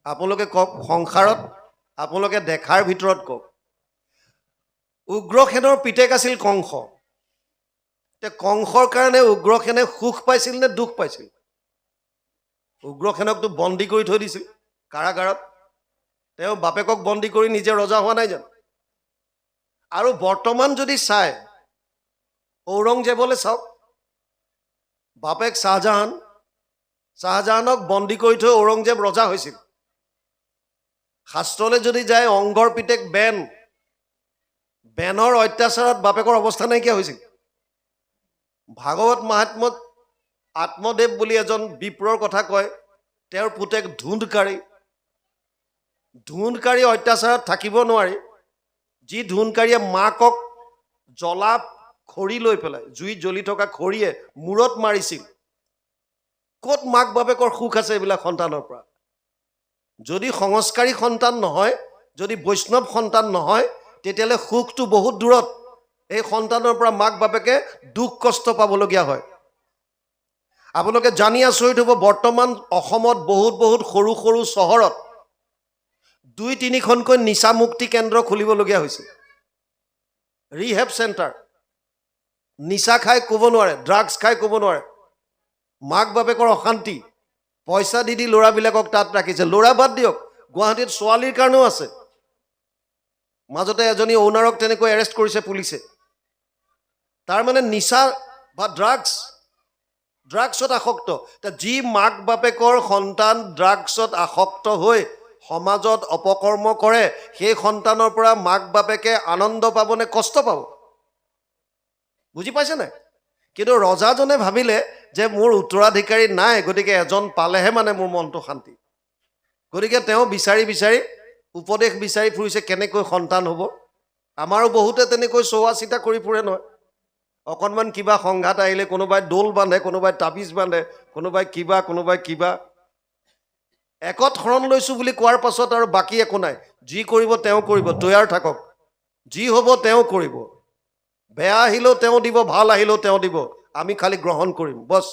আপোনালোকে কওক, সংসাৰত আপোনালোকে দেখাৰ ভিতৰত কওক। উগ্ৰসেনৰ পিতেক আছিল কংস। কংসৰ কাৰণে উগ্ৰসেনে সুখ পাইছিল নে দুখ পাইছিল? উগ্ৰসেনকতো বন্দী কৰি থৈ দিছিল কাৰাগাৰত। তেওঁ বাপেকক বন্দী কৰি নিজে ৰজা হোৱা নাই জানো? আৰু বৰ্তমান যদি চাই, ঔৰংজেবলৈ চাওক, বাপেক শ্বাহজাহানক বন্দী কৰি থৈ ঔৰংজেব ৰজা হৈছিল। শাস্ত্ৰলৈ যদি যায়, অংগৰ পিতেক বেনৰ অত্যাচাৰত বাপেকৰ অৱস্থা নাইকিয়া হৈছিল। ভাগৱত মহাত্ম্যত আত্মদেৱ বুলি এজন বিপ্ৰৰ কথা কয়, তেওঁৰ পুতেক ধুন্ধকাৰী অত্যাচাৰত থাকিব নোৱাৰি, যি ধুন্ধকাৰীয়ে মাকক জ্বলা খৰি লৈ পেলাই, জুইত জ্বলি থকা খৰিয়ে মূৰত মাৰিছিল। ক'ত মাক বাপেকৰ সুখ আছে এইবিলাক সন্তানৰ পৰা? যদি সংস্কাৰী সন্তান নহয়, যদি বৈষ্ণৱ সন্তান নহয়, তেতিয়াহ'লে সুখটো বহুত দূৰত। এই সন্তানৰ পৰা মাক বাপেকে দুখ কষ্ট পাবলগীয়া হয়। আপোনালোকে জানি আচৰিত হ'ব, বৰ্তমান অসমত বহুত সৰু সৰু চহৰত 2-3খনকৈ নিচামুক্তি কেন্দ্ৰ খুলিবলগীয়া হৈছে। Rehab centre. নিচা খাই ক'ব নোৱাৰে, ড্ৰাগছ খাই ক'ব নোৱাৰে, মাক বাপেকৰ অশান্তি, পইচা দি ল'ৰাবিলাকক তাত ৰাখিছে। ল'ৰা বাদ দিয়ক, গুৱাহাটীত ছোৱালীৰ কাৰণেও আছে। মাজতে এজনী অ'নাৰক তেনেকৈ এৰেষ্ট কৰিছে পুলিচে। তাৰমানে নিচা বা ড্ৰাগছ ড্ৰাগছত আসক্ত। যি মাক বাপেকৰ সন্তান ড্ৰাগছত আসক্ত হৈ সমাজত অপকৰ্ম কৰে, সেই সন্তানৰ পৰা মাক বাপেকে আনন্দ পাবনে কষ্ট পাব? বুজি পাইছে নাই? কিন্তু ৰজাজনে ভাবিলে যে মোৰ উত্তৰাধিকাৰী নাই, গতিকে এজন পালেহে মানে মোৰ মনটো শান্তি। গতিকে তেওঁ বিচাৰি বিচাৰি উপদেশ বিচাৰি ফুৰিছে কেনেকৈ সন্তান হ'ব। আমাৰো বহুতে তেনেকৈ চোৱা চিতা কৰি ফুৰে নহয়। অকণমান কিবা সংঘাত আহিলে কোনোবাই দোল বান্ধে, কোনোবাই তাবিজ বান্ধে, কোনোবাই কিবা। একত শৰণ লৈছোঁ বুলি কোৱাৰ পাছত আৰু বাকী একো নাই। যি কৰিব তেওঁ কৰিব, তৈয়াৰ থাকক। যি হ'ব তেওঁ কৰিব। বেয়া আহিলেও তেওঁ দিব, ভাল আহিলেও তেওঁ দিব, আমি খালি গ্ৰহণ কৰিম, বছ।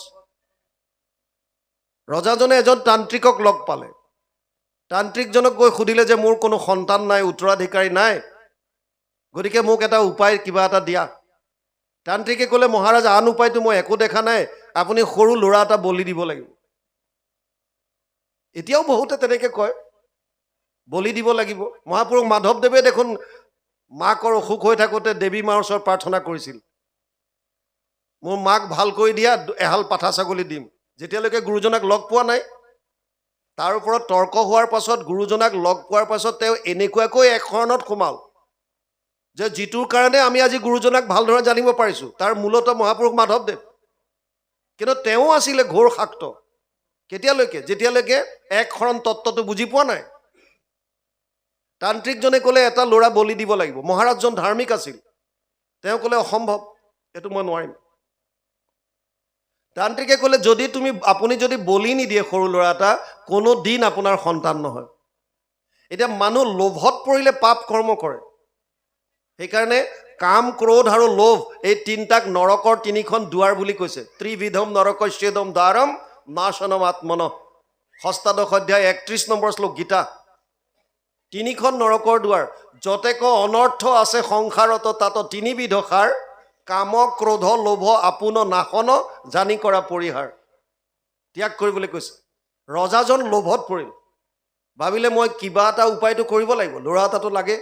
ৰজাজনে এজন তান্ত্ৰিকক লগ পালে। তান্ত্ৰিকজনক গৈ সুধিলে যে মোৰ কোনো সন্তান নাই, উত্তৰাধিকাৰী নাই, গতিকে মোক এটা উপায় কিবা এটা দিয়া। তান্ত্ৰিকে ক'লে, মহাৰাজ আন উপায়টো মই একো দেখা নাই, আপুনি সৰু ল'ৰা এটা বলি দিব লাগিব। এতিয়াও বহুতে তেনেকৈ কয়, বলি দিব লাগিব। মহাপুৰুষ মাধৱদেৱে দেখোন মাকৰ অসুখ হৈ থাকোঁতে দেৱী মাৰ ওচৰত প্ৰাৰ্থনা কৰিছিল, মোৰ মাক ভাল কৰি দিয়া, এহাল পাঠা ছাগলী দিম। যেতিয়ালৈকে গুৰুজনাক লগ পোৱা নাই, তাৰ ওপৰত তৰ্ক হোৱাৰ পাছত গুৰুজনাক লগ পোৱাৰ পাছত তেওঁ এনেকুৱাকৈ এক শৰণত সোমাল যে যিটোৰ কাৰণে আমি আজি গুৰুজনাক ভালদৰে জানিব পাৰিছোঁ, তাৰ মূলতঃ মহাপুৰুষ মাধৱদেৱ। কিন্তু তেওঁ আছিলে ঘোৰ শাক্ত। কেতিয়ালৈকে? যেতিয়ালৈকে এক শৰণ তত্ত্বটো বুজি পোৱা নাই। তান্ত্ৰিকজনে ক'লে এটা ল'ৰা বলি দিব লাগিব। মহাৰাজজন ধাৰ্মিক আছিল, তেওঁ ক'লে অসম্ভৱ, এইটো মই নোৱাৰিম। তান্ত্ৰিকে ক'লে আপুনি যদি বলি নিদিয়ে সৰু ল'ৰা এটা, কোনো দিন আপোনাৰ সন্তান নহয়। এতিয়া মানুহ লোভত পৰিলে পাপ কৰ্ম কৰে। সেইকাৰণে কাম, ক্ৰোধ আৰু লোভ, এই তিনিটাক নৰকৰ তিনিখন দুৱাৰ বুলি কৈছে। ত্ৰিবিধম নৰকস্যেদম দ্বাৰম নাশনম আত্মন, ষষ্ঠাদশ অধ্যায় 31 নম্বৰ শ্লোক গীতা। তিনিখন নৰকৰ দুৱাৰ। যতেক অনৰ্থ আছে সংসাৰত, তাত তিনিবিধ সাৰ, কাম, ক্ৰোধ, লোভ, আপোন নাশন, জানি কৰা পৰিহাৰ। ত্যাগ কৰিবলৈ কৈছে। ৰজাজন লোভত পৰিল, ভাবিলে মই কিবা এটা উপায়টো কৰিব লাগিব, ল'ৰা এটাতো লাগে।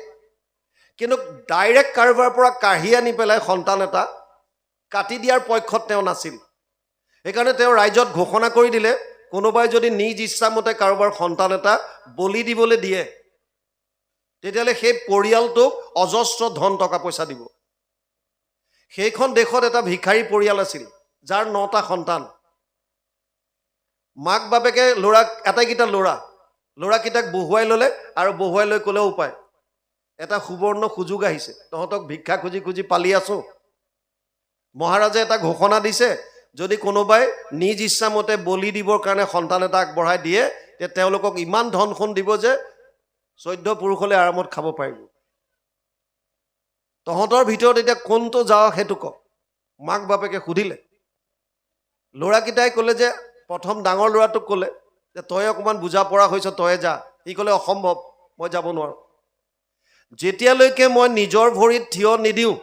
কিন্তু ডাইৰেক্ট কাৰোবাৰ পৰা কাঢ়ি আনি পেলাই সন্তান এটা কাটি দিয়াৰ পক্ষত তেওঁ নাছিল। সেইকাৰণে তেওঁ ৰাইজত ঘোষণা কৰি দিলে, কোনোবাই যদি নিজ ইচ্ছামতে কাৰোবাৰ সন্তান এটা বলি দিবলৈ দিয়ে, তেতিয়াহ'লে সেই পৰিয়ালটোক অজস্ৰ ধন টকা পইচা দিব। সেইখন দেশত এটা ভিখাৰী পৰিয়াল আছিল, যাৰ 9টা সন্তান। মাক বাপেকে আটাইকেইটা ল'ৰাকেইটাক বহুৱাই ল'লে, আৰু বহুৱাই লৈ ক'লেও উপায়, এটা সুবৰ্ণ সুযোগ আহিছে, তহঁতক ভিক্ষা খুজি খুজি পালি আছো। মহাৰাজে এটা ঘোষণা দিছে, যদি কোনোবাই নিজ ইচ্ছামতে বলি দিবৰ কাৰণে সন্তান এটা আগবঢ়াই দিয়ে, তেতিয়া তেওঁলোকক ইমান ধন সোণ দিব যে 14 পুৰুষলৈ আৰামত খাব পাৰিব। তহঁতৰ ভিতৰত এতিয়া কোনটো যাওঁ সেইটো ক। মাক বাপেকে সুধিলে। ল'ৰাকেইটাই ক'লে যে, প্ৰথম ডাঙৰ ল'ৰাটোক ক'লে যে তই অকণমান বুজা পৰা হৈছ, তয়ে যা। সি ক'লে অসম্ভৱ, মই যাব নোৱাৰোঁ। যেতিয়ালৈকে মই নিজৰ ভৰিত থিয় নিদিওঁ,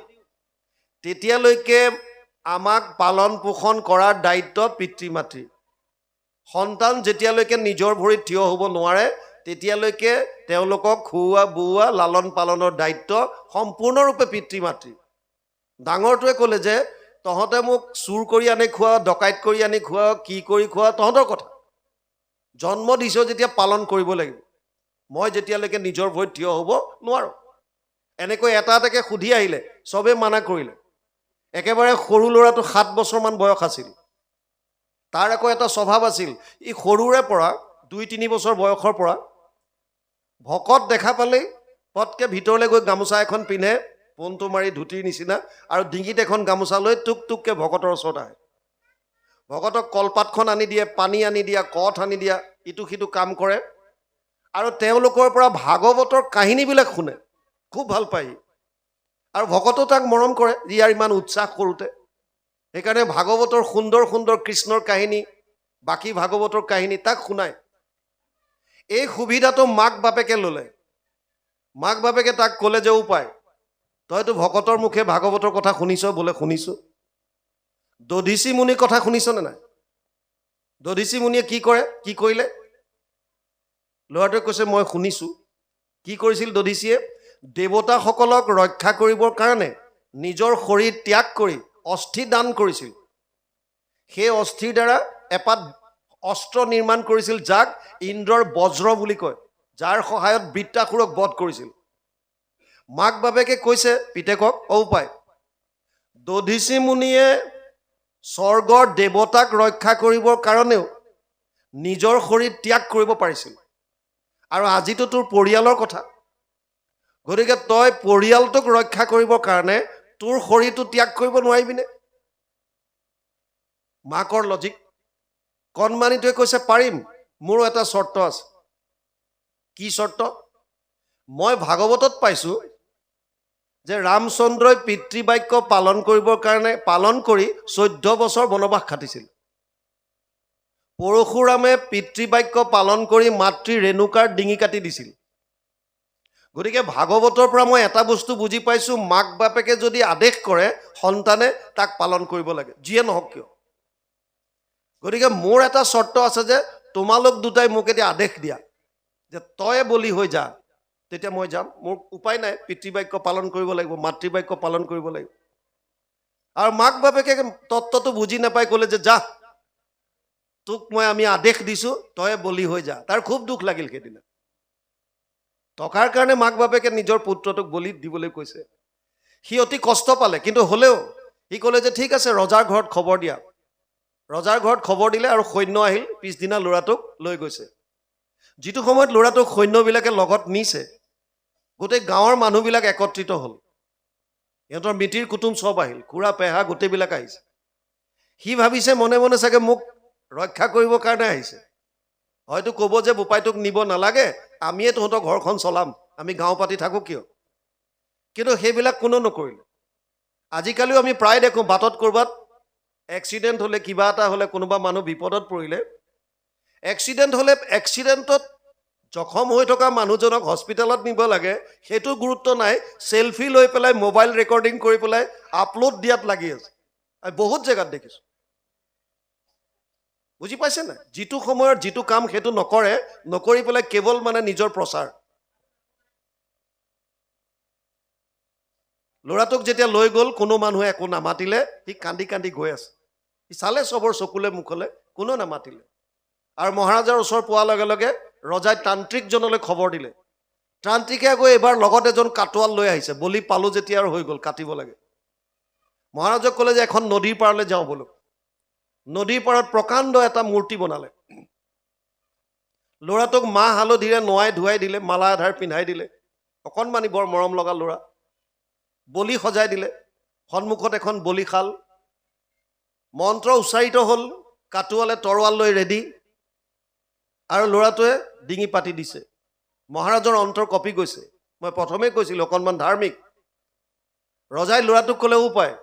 তেতিয়ালৈকে আমাক পালন পোষণ কৰাৰ দায়িত্ব পিতৃ মাতৃ। সন্তান যেতিয়ালৈকে নিজৰ ভৰিত থিয় হ'ব নোৱাৰে, তেতিয়ালৈকে তেওঁলোকক খুওৱা বুওৱা লালন পালনৰ দায়িত্ব সম্পূৰ্ণৰূপে পিতৃ মাতৃ। ডাঙৰটোৱে ক'লে যে তহঁতে মোক চুৰ কৰি আনি খোৱা, ডকাইত কৰি আনি খোৱা, কি কৰি খোৱা তহঁতৰ কথা, জন্ম দিছ যেতিয়া পালন কৰিব লাগিব। মই যেতিয়ালৈকে নিজৰ ভৰিত থিয় হ'ব নোৱাৰোঁ। এনেকৈ এটা এটাকে সুধি আহিলে, চবেই মানা কৰিলে। একেবাৰে সৰু ল'ৰাটো 7 বছৰমান বয়স আছিল। তাৰ আকৌ এটা স্বভাৱ আছিল, ই সৰুৰে পৰা 2-3 বছৰ বয়সৰ পৰা ভকত দেখা পালেই পটকৈ ভিতৰলৈ গৈ গামোচা এখন পিন্ধে, পোনটো মাৰি ধুতিৰ নিচিনা, আৰু ডিঙিত এখন গামোচা লৈ টুক টুককৈ ভকতৰ ওচৰত আহে। ভকতক কলপাতখন আনি দিয়ে, পানী আনি দিয়া, কঠ আনি দিয়া, ইটো সিটো কাম কৰে। আৰু তেওঁলোকৰ পৰা ভাগৱতৰ কাহিনীবিলাক শুনে, খুব ভাল পায়। আৰু ভকতো তাক মৰম কৰে, ইয়াৰ ইমান উৎসাহ কৰোঁতে। সেইকাৰণে ভাগৱতৰ সুন্দৰ সুন্দৰ কৃষ্ণৰ কাহিনী, বাকী ভাগৱতৰ কাহিনী তাক শুনায়। এই সুবিধাটো মাক বাপেকে ল'লে। মাক বাপেকে তাক ক'লে যে উপায়, তইতো ভকতৰ মুখে ভাগৱতৰ কথা শুনিছ? বোলে শুনিছোঁ। দধিচি মুনিৰ কথা শুনিছনে নাই? দধিচি মুনিয়ে কি কৰিলে? ল'ৰাটোৱে কৈছে মই শুনিছোঁ। কি কৰিছিল দধিচিয়ে? দেৱতাসকলক ৰক্ষা কৰিবৰ কাৰণে নিজৰ শৰীৰ ত্যাগ কৰি অস্থি দান কৰিছিল। সেই অস্থিৰ দ্বাৰা এপাত অস্ত্ৰ নিৰ্মাণ কৰিছিল, যাক ইন্দ্ৰৰ বজ্ৰ বুলি কয়, যাৰ সহায়ত বৃত্তাসুৰক বধ কৰিছিল। মাক বাপেকে কৈছে পিতেকক, পায় দধিচি মুনিয়ে স্বৰ্গৰ দেৱতাক ৰক্ষা কৰিবৰ কাৰণেও নিজৰ শৰীৰ ত্যাগ কৰিব পাৰিছিল, আৰু আজিতো তোৰ পৰিয়ালৰ কথা, গতিকে তই পৰিয়ালটোক ৰক্ষা কৰিবৰ কাৰণে তোৰ শৰীৰটো ত্যাগ কৰিব নোৱাৰিবিনে? মাকৰ লজিক। কণমানিটোৱে কৈছে পাৰিম, মোৰো এটা চৰ্ত আছে। কি চৰ্ত? মই ভাগৱতত পাইছোঁ যে ৰামচন্দ্ৰই পিতৃবাক্য পালন কৰিবৰ কাৰণে পালন কৰি 14 বছৰ বনবাস খাটিছিল। পৰশুৰামে পিতৃবাক্য পালন কৰি মাতৃ ৰেণুকাৰ ডিঙি কাটি দিছিল। গতিকে ভাগৱতৰ পৰা মই এটা বস্তু বুজি পাইছোঁ, মাক বাপেকে যদি আদেশ কৰে সন্তানে তাক পালন কৰিব লাগে, যিয়ে নহওক কিয়। গতিকে মোৰ এটা চৰ্ত আছে যে তোমালোক দুটাই মোক এতিয়া আদেশ দিয়া যে তই বলি হৈ যা, তেতিয়া মই যাম। মোৰ উপায় নাই, পিতৃবাক্য পালন কৰিব লাগিব, মাতৃবাক্য পালন কৰিব লাগিব। আৰু মাক বাপেকে তত্ত্বটো বুজি নাপাই ক'লে যে যা, তোক আমি আদেশ দিছোঁ, তই বলি হৈ যা। তাৰ খুব দুখ লাগিল সেইদিনা। টকাৰ কাৰণে মাক বাপেকে নিজৰ পুত্ৰটোক বলি দিবলৈ কৈছে। সি অতি কষ্ট পালে, কিন্তু হ'লেও সি ক'লে যে ঠিক আছে, ৰজাৰ ঘৰত খবৰ দিয়া। ৰজাৰ ঘৰত খবৰ দিলে আৰু সৈন্য আহিল, পিছদিনা ল'ৰাটোক লৈ গৈছে। যিটো সময়ত ল'ৰাটোক সৈন্যবিলাকে লগত নিছে, গোটেই গাঁৱৰ মানুহবিলাক একত্ৰিত হ'ল, সিহঁতৰ মিতিৰ কুটুম চব আহিল, খুৰা পেহা গোটেইবিলাক আহিছে। সি ভাবিছে মনে মনে চাগে মোক ৰক্ষা কৰিবৰ কাৰণে আহিছে, হয়তো ক'ব যে বোপাইটোক নিব নালাগে, আমিয়ে তহঁতৰ ঘৰখন চলাম, আমি গাঁও পাতি থাকোঁ কিয়। কিন্তু সেইবিলাক কোনো নকৰিলে। আজিকালিও আমি প্ৰায় দেখোঁ বাটত ক'ৰবাত এক্সিডেণ্ট হ'লে, কিবা এটা হ'লে, কোনোবা মানুহ বিপদত পৰিলে, এক্সিডেণ্ট হ'লে এক্সিডেণ্টত জখম হৈ থকা মানুহজনক হস্পিটেলত নিব লাগে, সেইটো গুৰুত্ব নাই, চেলফি লৈ পেলাই মোবাইল ৰেকৰ্ডিং কৰি পেলাই আপলোড দিয়াত লাগি আছে। বহুত জেগাত দেখিছোঁ। বুজি পাইছে নাই? যিটো সময়ত যিটো কাম সেইটো নকৰে, নকৰি পেলাই কেৱল নিজৰ প্ৰচাৰ। ল'ৰাটোক যেতিয়া লৈ গ'ল, কোনো মানুহে একো নামাতিলে, সি কান্দি কান্দি গৈ আছে। সি চালে চবৰ চকুলে মুখলে, কোনো নামাতিলে। আৰু মহাৰাজাৰ ওচৰ পোৱাৰ লগে লগে ৰজাই তান্ত্ৰিকজনলৈ খবৰ দিলে। তান্ত্ৰিকে গৈ এইবাৰ লগত এজন কাটোৱাল লৈ আহিছে, বলি পালোঁ যেতিয়া আৰু হৈ গ'ল, কাটিব লাগে। মহাৰাজক ক'লে যে এখন নদীৰ পাৰলৈ যাওঁ বোলো। নদীৰ পাৰত প্ৰকাণ্ড এটা মূৰ্তি বনালে। ল'ৰাটোক মাহ হালধিৰে নোৱাই ধুৱাই দিলে, মালা আধাৰ পিন্ধাই দিলে, অকণমানি বৰ মৰম লগা ল'ৰা। বলি সজাই দিলে, সন্মুখত এখন বলিশাল, মন্ত্ৰ উচ্চাৰিত হ'ল, কাটোৱালে তৰোৱাল লৈ ৰেডি, আৰু ল'ৰাটোৱে ডিঙি পাতি দিছে। মহাৰাজৰ অন্তৰ কঁপি গৈছে। মই প্ৰথমেই কৈছিলোঁ অকণমান ধাৰ্মিক। ৰজাই ল'ৰাটোক ক'লে পায়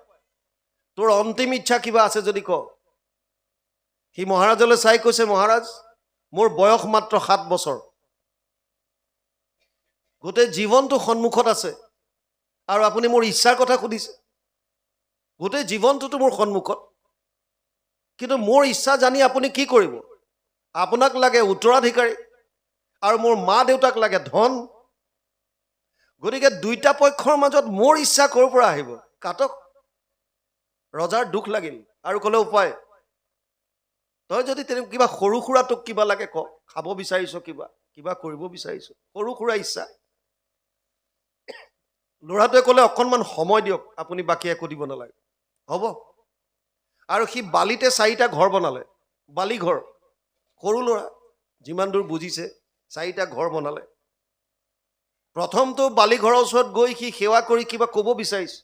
তোৰ অন্তিম ইচ্ছা কিবা আছে যদি ক। সি মহাৰাজলৈ চাই কৈছে, মহাৰাজ মোৰ বয়স মাত্ৰ 7 বছৰ, গোটেই জীৱনটো সন্মুখত আছে, আৰু আপুনি মোৰ ইচ্ছাৰ কথা সুধিছে। গোটেই জীৱনটোতো মোৰ সন্মুখত, কিন্তু মোৰ ইচ্ছা জানি আপুনি কি কৰিব? আপোনাক লাগে উত্তৰাধিকাৰী, আৰু মোৰ মা দেউতাক লাগে ধন। গতিকে দুইটা পক্ষৰ মাজত মোৰ ইচ্ছা ক'ৰ পৰা আহিব? কাটক। ৰজাৰ দুখ লাগিল আৰু ক'লে উপায়, তই যদি তেনেকুৱা কিবা সৰু সুৰা তোক কিবা লাগে ক, খাব বিচাৰিছ, কিবা কিবা কৰিব বিচাৰিছ, সৰু সুৰা ইচ্ছা। ল'ৰাটোৱে ক'লে অকণমান সময় দিয়ক আপুনি, বাকী একো দিব নালাগে, হ'ব। আৰু সি বালিতে 4টা ঘৰ বনালে, বালি ঘৰ। সৰু ল'ৰা, যিমান দূৰ বুজিছে, 4টা ঘৰ বনালে। প্ৰথমটো বালি ঘৰৰ ওচৰত গৈ সি সেৱা কৰি কিবা ক'ব বিচাৰিছে,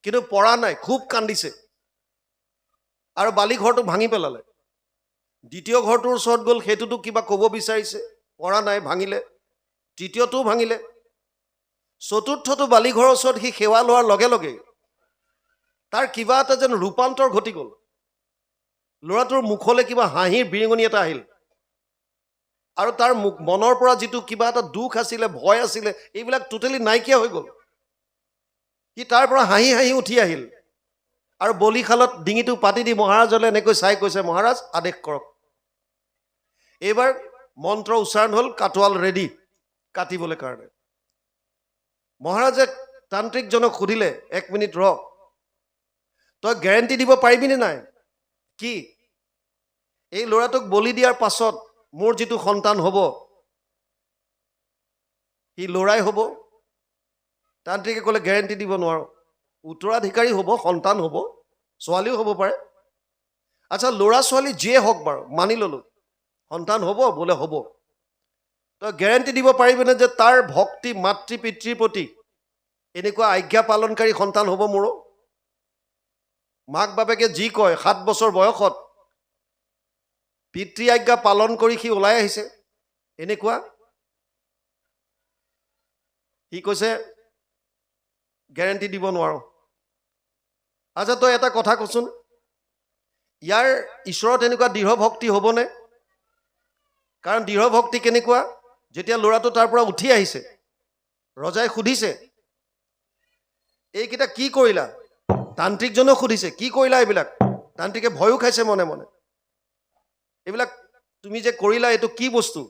কিন্তু পৰা নাই, খুব কান্দিছে, আৰু বালি ঘৰটো ভাঙি পেলালে। দ্বিতীয় ঘৰটোৰ ওচৰত গ'ল, সেইটোতো কিবা ক'ব বিচাৰিছে, পৰা নাই, ভাঙিলে। তৃতীয়টোও ভাঙিলে। চতুৰ্থটো বালি ঘৰৰ ওচৰত সি সেৱা লোৱাৰ লগে লগে তাৰ কিবা এটা যেন ৰূপান্তৰ ঘটি গ'ল। ল'ৰাটোৰ মুখলৈ কিবা হাঁহিৰ বিৰিঙনি এটা আহিল, আৰু তাৰ মনৰ পৰা যিটো কিবা এটা দুখ আছিলে, ভয় আছিলে, এইবিলাক টোটেলি নাইকিয়া হৈ গ'ল। সি তাৰ পৰা হাঁহি হাঁহি উঠি আহিল, আৰু বলিশালত ডিঙিটো পাতি দি মহাৰাজলৈ এনেকৈ চাই কৈছে, মহাৰাজ আদেশ কৰক। এইবাৰ মন্ত্ৰ উচ্চাৰণ হ'ল, কাটোৱাল ৰেডি কাটিবলৈ কাৰণে। মহাৰাজে তান্ত্ৰিকজনক সুধিলে, 1 মিনিট ৰ, তই গেৰেণ্টি দিব পাৰিবিনে নাই কি এই ল'ৰাটোক বলি দিয়াৰ পাছত মোৰ যিটো সন্তান হ'ব সি ল'ৰাই হ'ব? তান্ত্ৰিকে ক'লে গেৰেণ্টি দিব নোৱাৰো। উত্তৰাধিকাৰী হ'ব, সন্তান হ'ব, ছোৱালীও হ'ব পাৰে। আচ্ছা, ল'ৰা ছোৱালী যিয়ে হওক বাৰু, মানি ল'লো সন্তান হ'ব, বোলে হ'ব। তই গেৰেণ্টি দিব পাৰিবিনে যে তাৰ ভক্তি মাতৃ পিতৃৰ প্ৰতি এনেকুৱা আজ্ঞা পালনকাৰী সন্তান হ'ব মোৰো? মাক বাপেকে যি কয় 7 বছৰ বয়সত পিতৃ আজ্ঞা পালন কৰি সি ওলাই আহিছে এনেকুৱা? সি কৈছে গেৰেণ্টি দিব নোৱাৰো। আচ্ছা, তই এটা কথা কচোন, ইয়াৰ ঈশ্বৰৰ এনেকুৱা দৃঢ় ভক্তি হ'বনে? কাৰণ দৃঢ় ভক্তি কেনেকুৱা? যেতিয়া ল'ৰাটো তাৰ পৰা উঠি আহিছে, ৰজাই সুধিছে এইকেইটা কি কৰিলা? তান্ত্ৰিকজনেও সুধিছে কি কৰিলা এইবিলাক? তান্ত্ৰিকে ভয়ো খাইছে মনে মনে। এইবিলাক তুমি যে কৰিলা এইটো কি বস্তু?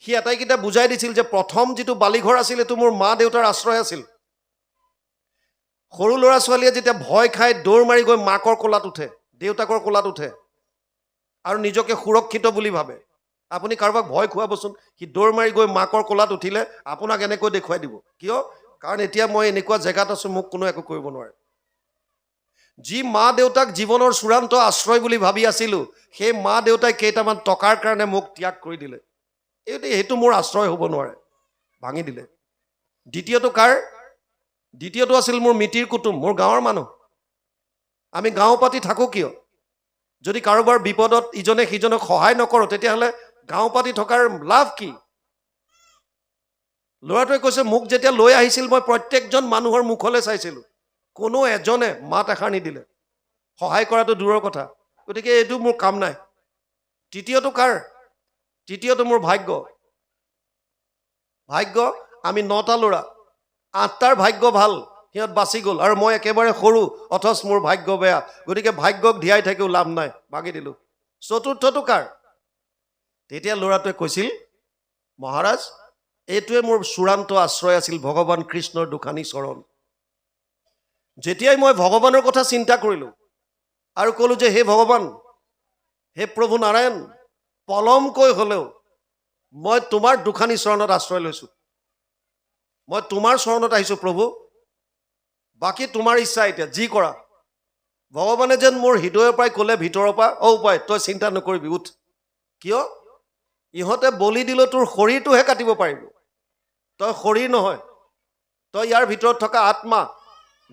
সি আটাইকেইটা বুজাই দিছিল যে প্ৰথম যিটো বালিঘৰ আছিল এইটো মোৰ মা দেউতাৰ আশ্ৰয় আছিল। সৰু ল'ৰা ছোৱালীয়ে যেতিয়া ভয় খাই দৌৰ মাৰি গৈ মাকৰ কোলাত উঠে, দেউতাকৰ কোলাত উঠে আৰু নিজকে সুৰক্ষিত বুলি ভাবে। আপুনি কাৰোবাক ভয় খুৱাবচোন, সি দৌৰ মাৰি গৈ মাকৰ কোলাত উঠিলে আপোনাক এনেকৈ দেখুৱাই দিব। কিয়? কাৰণ এতিয়া মই এনেকুৱা জেগাত আছো, মোক কোনো একো কৰিব নোৱাৰে। যি মা দেউতাক জীৱনৰ চূড়ান্ত আশ্ৰয় বুলি ভাবি আছিলো, সেই মা দেউতাই কেইটামান টকাৰ কাৰণে মোক ত্যাগ কৰি দিলে। সেইটো মোৰ আশ্ৰয় হ'ব নোৱাৰে, ভাঙি দিলে। দ্বিতীয়টো কাৰ? দ্বিতীয়টো আছিল মোৰ মিতিৰ কুটুম, মোৰ গাঁৱৰ মানুহ। আমি গাঁও পাতি থাকোঁ কিয়? যদি কাৰোবাৰ বিপদত ইজনে সিজনক সহায় নকৰোঁ তেতিয়াহ'লে গাঁও পাতি থকাৰ লাভ কি? ল'ৰাটোৱে কৈছে মোক যেতিয়া লৈ আহিছিল মই প্ৰত্যেকজন মানুহৰ মুখলৈ চাইছিলোঁ, কোনো এজনে মাত এষাৰ নিদিলে। সহায় কৰাটো দূৰৰ কথা, গতিকে এইটো মোৰ কাম নাই। তৃতীয়টো কাৰ? তৃতীয়টো মোৰ ভাগ্য। ভাগ্য, আমি 9টা ল'ৰা, 8টাৰ ভাগ্য ভাল, সিহঁত বাচি গ'ল আৰু মই একেবাৰে সৰু, অথচ মোৰ ভাগ্য বেয়া। গতিকে ভাগ্যক ধিয়াই থাকিও লাভ নাই, ভাগি দিলোঁ। চতুৰ্থটো কাৰ? তেতিয়া ল'ৰাটোৱে কৈছিল মহাৰাজ, এইটোৱে মোৰ চূড়ান্ত আশ্ৰয় আছিল, ভগৱান কৃষ্ণৰ দুখানি চৰণ। যেতিয়াই মই ভগৱানৰ কথা চিন্তা কৰিলোঁ আৰু ক'লোঁ যে হে ভগৱান, হে প্ৰভু নাৰায়ণ, পলমকৈ হ'লেও মই তোমাৰ দুখানি চৰণত আশ্ৰয় লৈছোঁ, মই তোমাৰ চৰণত আহিছোঁ প্ৰভু, বাকী তোমাৰ ইচ্ছা, এতিয়া যি কৰা। ভগৱানে যেন মোৰ হৃদয়ৰ পৰাই ক'লে ভিতৰৰ পৰা, উপায় তই চিন্তা নকৰিবি, উঠ। কিয়? ইহঁতে বলি দিলেও তোৰ শৰীৰটোহে কাটিব পাৰিব, তই শৰীৰ নহয়, তই ইয়াৰ ভিতৰত থকা আত্মা,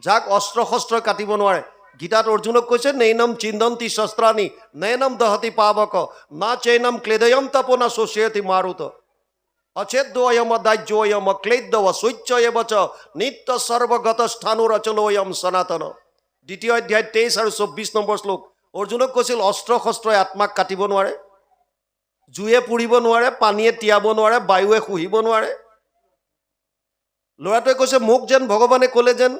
যাক অস্ত্ৰ শস্ত্ৰই কাটিব নোৱাৰে। গীতাত অৰ্জুনক কৈছে নৈনম চিন্দন্তি শস্ত্ৰাণি নৈনম দহতি পাৱক না চৈনম ক্লেদয়ম তপনা শোষয়তি মাৰুত অচেদ্যয়ম দাহ্যয়ম ক্লেদ্যৱ শৌচ্যয়ব চ নিত্য সৰ্বগত স্থানুৰচলোয়ম সনাতন। 2য় অধ্যায় 23 আৰু 24 নম্বৰ শ্লোক। অৰ্জুনক কৈছিল অস্ত্ৰ শস্ত্ৰই আত্মাক কাটিব নোৱাৰে, জুয়ে পুৰিব নোৱাৰে, পানীয়ে তিয়াব নোৱাৰে, বায়ুৱে শুহিব নোৱাৰে। ল'ৰাটোৱে কৈছে মোক যেন ভগৱানে ক'লে যেন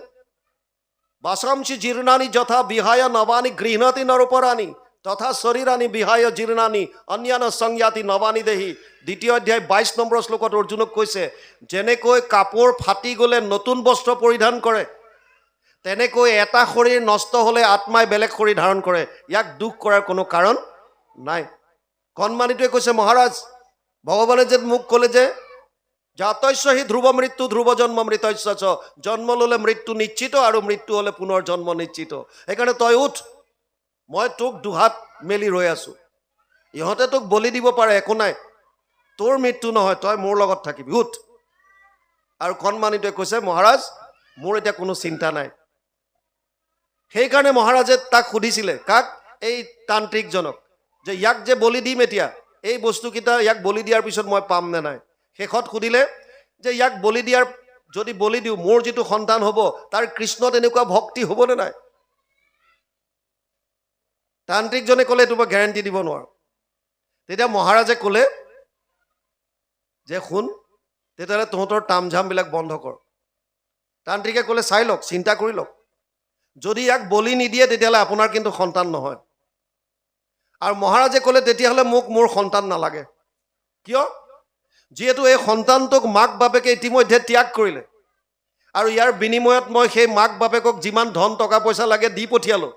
বাসাংশী জীৰ্ণানি যথা বিহায় নবানি গৃহণতি নৰপৰাণি তথা শৰীৰানি বিহায় জীৰ্ণানি অন্যান্য সংয়াতি নবানি দেহি। 2য় অধ্যায় 22 নম্বৰ শ্লোকত অৰ্জুনক কৈছে যেনেকৈ কাপোৰ ফাটি গ'লে নতুন বস্ত্ৰ পৰিধান কৰে, তেনেকৈ এটা শৰীৰ নষ্ট হ'লে আত্মাই বেলেগ শৰীৰ ধাৰণ কৰে। ইয়াক দুখ কৰাৰ কোনো কাৰণ নাই। কণমানিটোৱে কৈছে মহাৰাজ, ভগৱানে যেন মোক ক'লে যে জাতস্য হি ধ্ৰুৱ মৃত্যু ধ্ৰুৱ জন্ম মৃতস্য চ, জন্ম ল'লে মৃত্যু নিশ্চিত আৰু মৃত্যু হ'লে পুনৰ জন্ম নিশ্চিত। সেইকাৰণে তই উঠ, মই তোক দুহাত মেলি ৰৈ আছোঁ। ইহঁতে তোক বলি দিব পাৰে, একো নাই, তোৰ মৃত্যু নহয়, তই মোৰ লগত থাকিবি, উঠ। আৰু কণমানিটোৱে কৈছে মহাৰাজ মোৰ এতিয়া কোনো চিন্তা নাই। সেইকাৰণে মহাৰাজে তাক সুধিছিলে, কাক? এই তান্ত্ৰিকজনক, যে ইয়াক যে বলি দিম এতিয়া, এই বস্তুকেইটা ইয়াক বলি দিয়াৰ পিছত মই পাম নে নাই। শেষত সুধিলে যে ইয়াক বলি দিয়াৰ, যদি বলি দিওঁ মোৰ যিটো সন্তান হ'ব তাৰ কৃষ্ণত এনেকুৱা ভক্তি হ'বনে নাই? তান্ত্ৰিকজনে ক'লে এইটো মই গেৰেণ্টি দিব নোৱাৰোঁ। তেতিয়া মহাৰাজে ক'লে যে শুন, তেতিয়াহ'লে তহঁতৰ তামঝামবিলাক বন্ধ কৰ। তান্ত্ৰিকে ক'লে চাই লওক, চিন্তা কৰি লওক, যদি ইয়াক বলি নিদিয়ে তেতিয়াহ'লে আপোনাৰ কিন্তু সন্তান নহয়। আৰু মহাৰাজে ক'লে তেতিয়াহ'লে মোক মোৰ সন্তান নালাগে। কিয়? যিহেতু এই সন্তানটোক মাক বাপেকে ইতিমধ্যে ত্যাগ কৰিলে আৰু ইয়াৰ বিনিময়ত মই সেই মাক বাপেকক যিমান ধন টকা পইচা লাগে দি পঠিয়ালোঁ,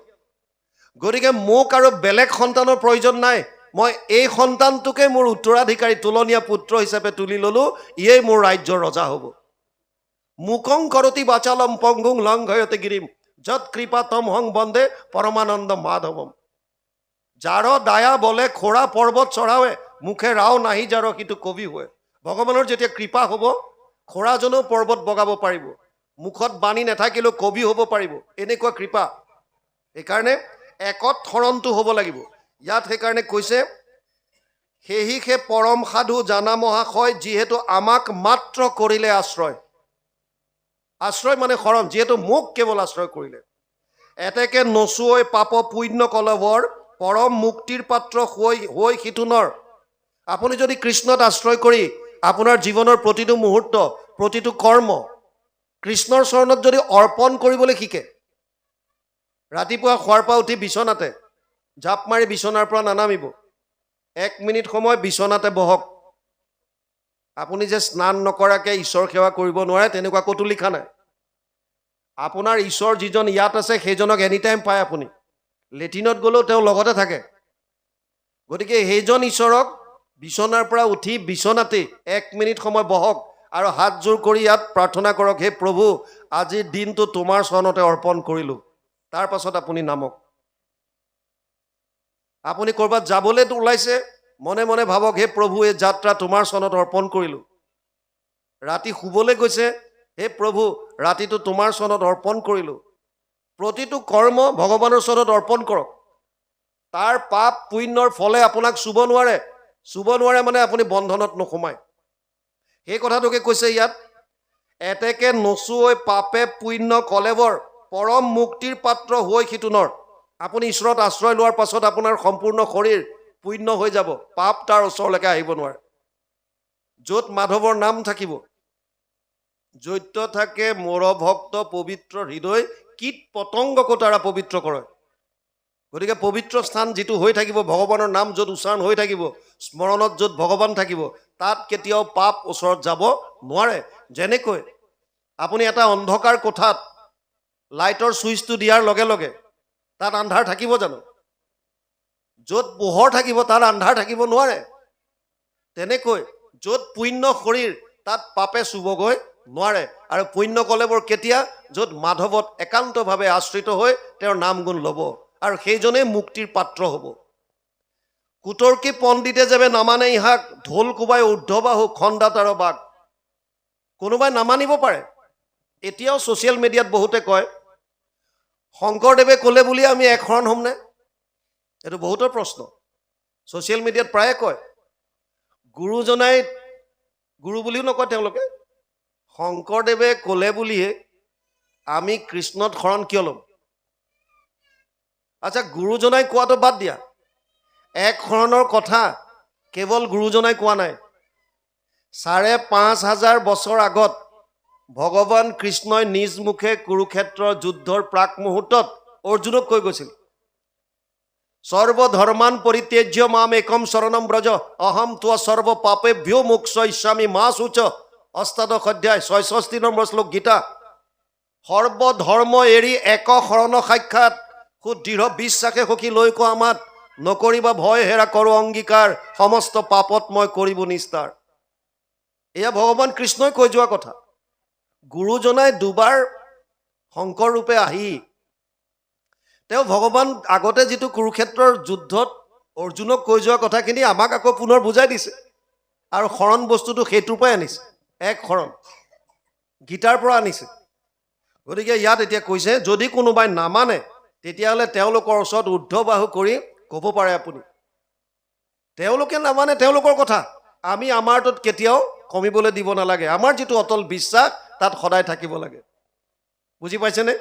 গতিকে মোক আৰু বেলেগ সন্তানৰ প্ৰয়োজন নাই, মই এই সন্তানটোকে মোৰ উত্তৰাধিকাৰী তুলনীয়া পুত্ৰ হিচাপে তুলি ল'লোঁ, ইয়েই মোৰ ৰাজ্যৰ ৰজা হ'ব। মুকং কৰতি বাচালম পংগুং লংঘয়তে গিৰিম যত কৃপা তম হং বন্দে পৰমানন্দ মাধৱম। যাৰ দায়া বলে খোৰা পৰ্বত চঢ়াৱে, মুখে ৰাও নাহি যাৰ সিটো কবি হয়। ভগৱানৰ যেতিয়া কৃপা হ'ব, খোৰাজনেও পৰ্বত বগাব পাৰিব, মুখত বাণী নাথাকিলেও কবি হ'ব পাৰিব, এনেকুৱা কৃপা। সেইকাৰণে একত শৰণটো হ'ব লাগিব। ইয়াত সেইকাৰণে কৈছে, সেহি সে পৰম সাধু জানা মহাশয়, যিহেতু আমাক মাত্ৰ কৰিলে আশ্ৰয়। আশ্ৰয় মানে শৰণ, যিহেতু মোক কেৱল আশ্ৰয় কৰিলে। এতেকে নচুৱৈ পাপ পুণ্য কলবৰ, পৰম মুক্তিৰ পাত্ৰ হৈ সিটোনৰ। আপুনি যদি কৃষ্ণত আশ্ৰয় কৰি আপোনাৰ জীৱনৰ প্ৰতিটো মুহূৰ্ত, প্ৰতিটো কৰ্ম কৃষ্ণৰ চৰণত যদি অৰ্পণ কৰিবলৈ শিকে, ৰাতিপুৱা শোৱাৰ পৰা উঠি বিচনাতে জাপ মাৰি বিচনাৰ পৰা নানামিব, 1 মিনিট সময় বিচনাতে বহক। আপুনি যে স্নান নকৰাকৈ ঈশ্বৰ সেৱা কৰিব নোৱাৰে তেনেকুৱা ক'তো লিখা নাই। আপোনাৰ ঈশ্বৰ যিজন ইয়াত আছে সেইজনক এনিটাইম পায়। আপুনি লেট্ৰিনত গ'লেও তেওঁ লগতে থাকে। গতিকে সেইজন ঈশ্বৰক বিচনাৰ পৰা উঠি বিচনাতেই 1 মিনিট সময় বহক আৰু হাতযোৰ কৰি ইয়াত প্ৰাৰ্থনা কৰক, হে প্ৰভু, আজিৰ দিনটো তোমাৰ চৰণতে অৰ্পণ কৰিলোঁ। তাৰ পাছত আপুনি নামক। আপুনি ক'ৰবাত যাবলৈ ওলাইছে, মনে মনে ভাবক, হে প্ৰভু, এই যাত্ৰা তোমাৰ চৰণত অৰ্পণ কৰিলোঁ। ৰাতি শুবলৈ গৈছে, হে প্ৰভু, ৰাতিটো তোমাৰ চৰণত অৰ্পণ কৰিলোঁ। প্ৰতিটো কৰ্ম ভগৱানৰ চৰণত অৰ্পণ কৰক। তাৰ পাপ পুণ্যৰ ফলে আপোনাক চুব নোৱাৰে। চুব নোৱাৰে মানে আপুনি বন্ধনত নোসোমায়। সেই কথাটোকে কৈছে ইয়াত, এতেকে নচুৱৈ পাপে পুণ্য কলেবৰ, পৰম মুক্তিৰ পাত্ৰ হৈ সিটোনৰ। আপুনি ঈশ্বৰত আশ্ৰয় লোৱাৰ পাছত আপোনাৰ সম্পূৰ্ণ শৰীৰ পুণ্য হৈ যাব, পাপ তাৰ ওচৰলৈকে আহিব নোৱাৰে। য'ত মাধৱৰ নাম থাকিব, য'ত থাকে মোৰ ভক্ত পবিত্ৰ হৃদয়, কীট পতংগকো তাৰা পবিত্ৰ কৰে। গতিকে পবিত্ৰ স্থান যিটো হৈ থাকিব, ভগৱানৰ নাম য'ত উচ্চাৰণ হৈ থাকিব, স্মৰণত য'ত ভগৱান থাকিব, তাত কেতিয়াও পাপ ওচৰত যাব নোৱাৰে। যেনেকৈ আপুনি এটা অন্ধকাৰ কোঠাত লাইটৰ ছুইচটো দিয়াৰ লগে লগে তাত আন্ধাৰ থাকিব জানো? য'ত পোহৰ থাকিব তাত আন্ধাৰ থাকিব নোৱাৰে। তেনেকৈ য'ত পুণ্য শৰীৰ তাত পাপে চুবগৈ নোৱাৰে। আৰু পুণ্য কলেবৰ কেতিয়া? য'ত মাধৱত একান্তভাৱে আশ্ৰিত হৈ তেওঁৰ নাম গুণ ল'ব, আৰু সেইজনেই মুক্তিৰ পাত্ৰ হ'ব। কুতৰ্কী পণ্ডিতে যেবে নামানে ইহাক, ঢোল কোবাই ঊৰ্ধবাহু খণ্ডাত আৰু বাঘ। কোনোবাই নামানিব পাৰে। এতিয়াও ছ'চিয়েল মিডিয়াত বহুতে কয়, শংকৰদেৱে ক'লে বুলি আমি এক শৰণ হ'মনে? এইটো বহুতৰ প্ৰশ্ন। ছ'চিয়েল মিডিয়াত প্ৰায়ে কয়, গুৰুজনাই, গুৰু বুলিও নকয় তেওঁলোকে, শংকৰদেৱে ক'লে বুলিয়ে আমি কৃষ্ণত শৰণ কিয় ল'ম? আচ্ছা, গুৰুজনাই কোৱাটো বাদ দিয়া, এক শৰণৰ কথা কেৱল গুৰুজনাই কোৱা নাই। ৫,৫০০ বছৰ আগত ভগৱান কৃষ্ণই নিজ মুখে কুৰুক্ষেত্ৰৰ যুদ্ধৰ প্ৰাক মুহূৰ্তত অৰ্জুনক কৈ গৈছিল, সৰ্বধৰ্মান পৰিত্যাজ্য মাম একম শৰণম ব্ৰজ, অহম ত্বা সৰ্ব পাপেভ্যো মোক্ষয়িষ্যামি মা শুচ। অষ্টাদশ অধ্যায় ৬৬ নম্বৰ শ্লোক গীতা। সৰ্বধৰ্ম এৰি এক শৰণ সাক্ষাৎ, সুদৃঢ় বিশ্বাসে সখী লৈ কোৱা মাত, নকৰিবা ভয় হেৰা কৰো অংগীকাৰ, সমস্ত পাপত মই কৰিব নিস্তাৰ। এয়া ভগৱান কৃষ্ণই কৈ যোৱা কথা। গুৰুজনাই দুবাৰ শংকৰ ৰূপে আহি তেওঁ ভগৱান আগতে যিটো কুৰুক্ষেত্ৰৰ যুদ্ধত অৰ্জুনক কৈ যোৱা কথাখিনি আমাক আকৌ পুনৰ বুজাই দিছে। আৰু শৰণ বস্তুটো সেইটোৰ পৰাই আনিছে, এক শৰণ গীতাৰ পৰা আনিছে। গতিকে ইয়াত এতিয়া কৈছে, যদি কোনোবাই নামানে তেতিয়াহ'লে তেওঁলোকৰ ওচৰত ঊৰ্ধবাহু কৰি ক'ব পাৰে আপুনি, তেওঁলোকে নামানে তেওঁলোকৰ কথা, আমি আমাৰটোত কেতিয়াও কমিবলৈ দিব নালাগে। আমাৰ যিটো অটল বিশ্বাস তাত সদায় থাকিব লাগে। বুজি পাইছেনে?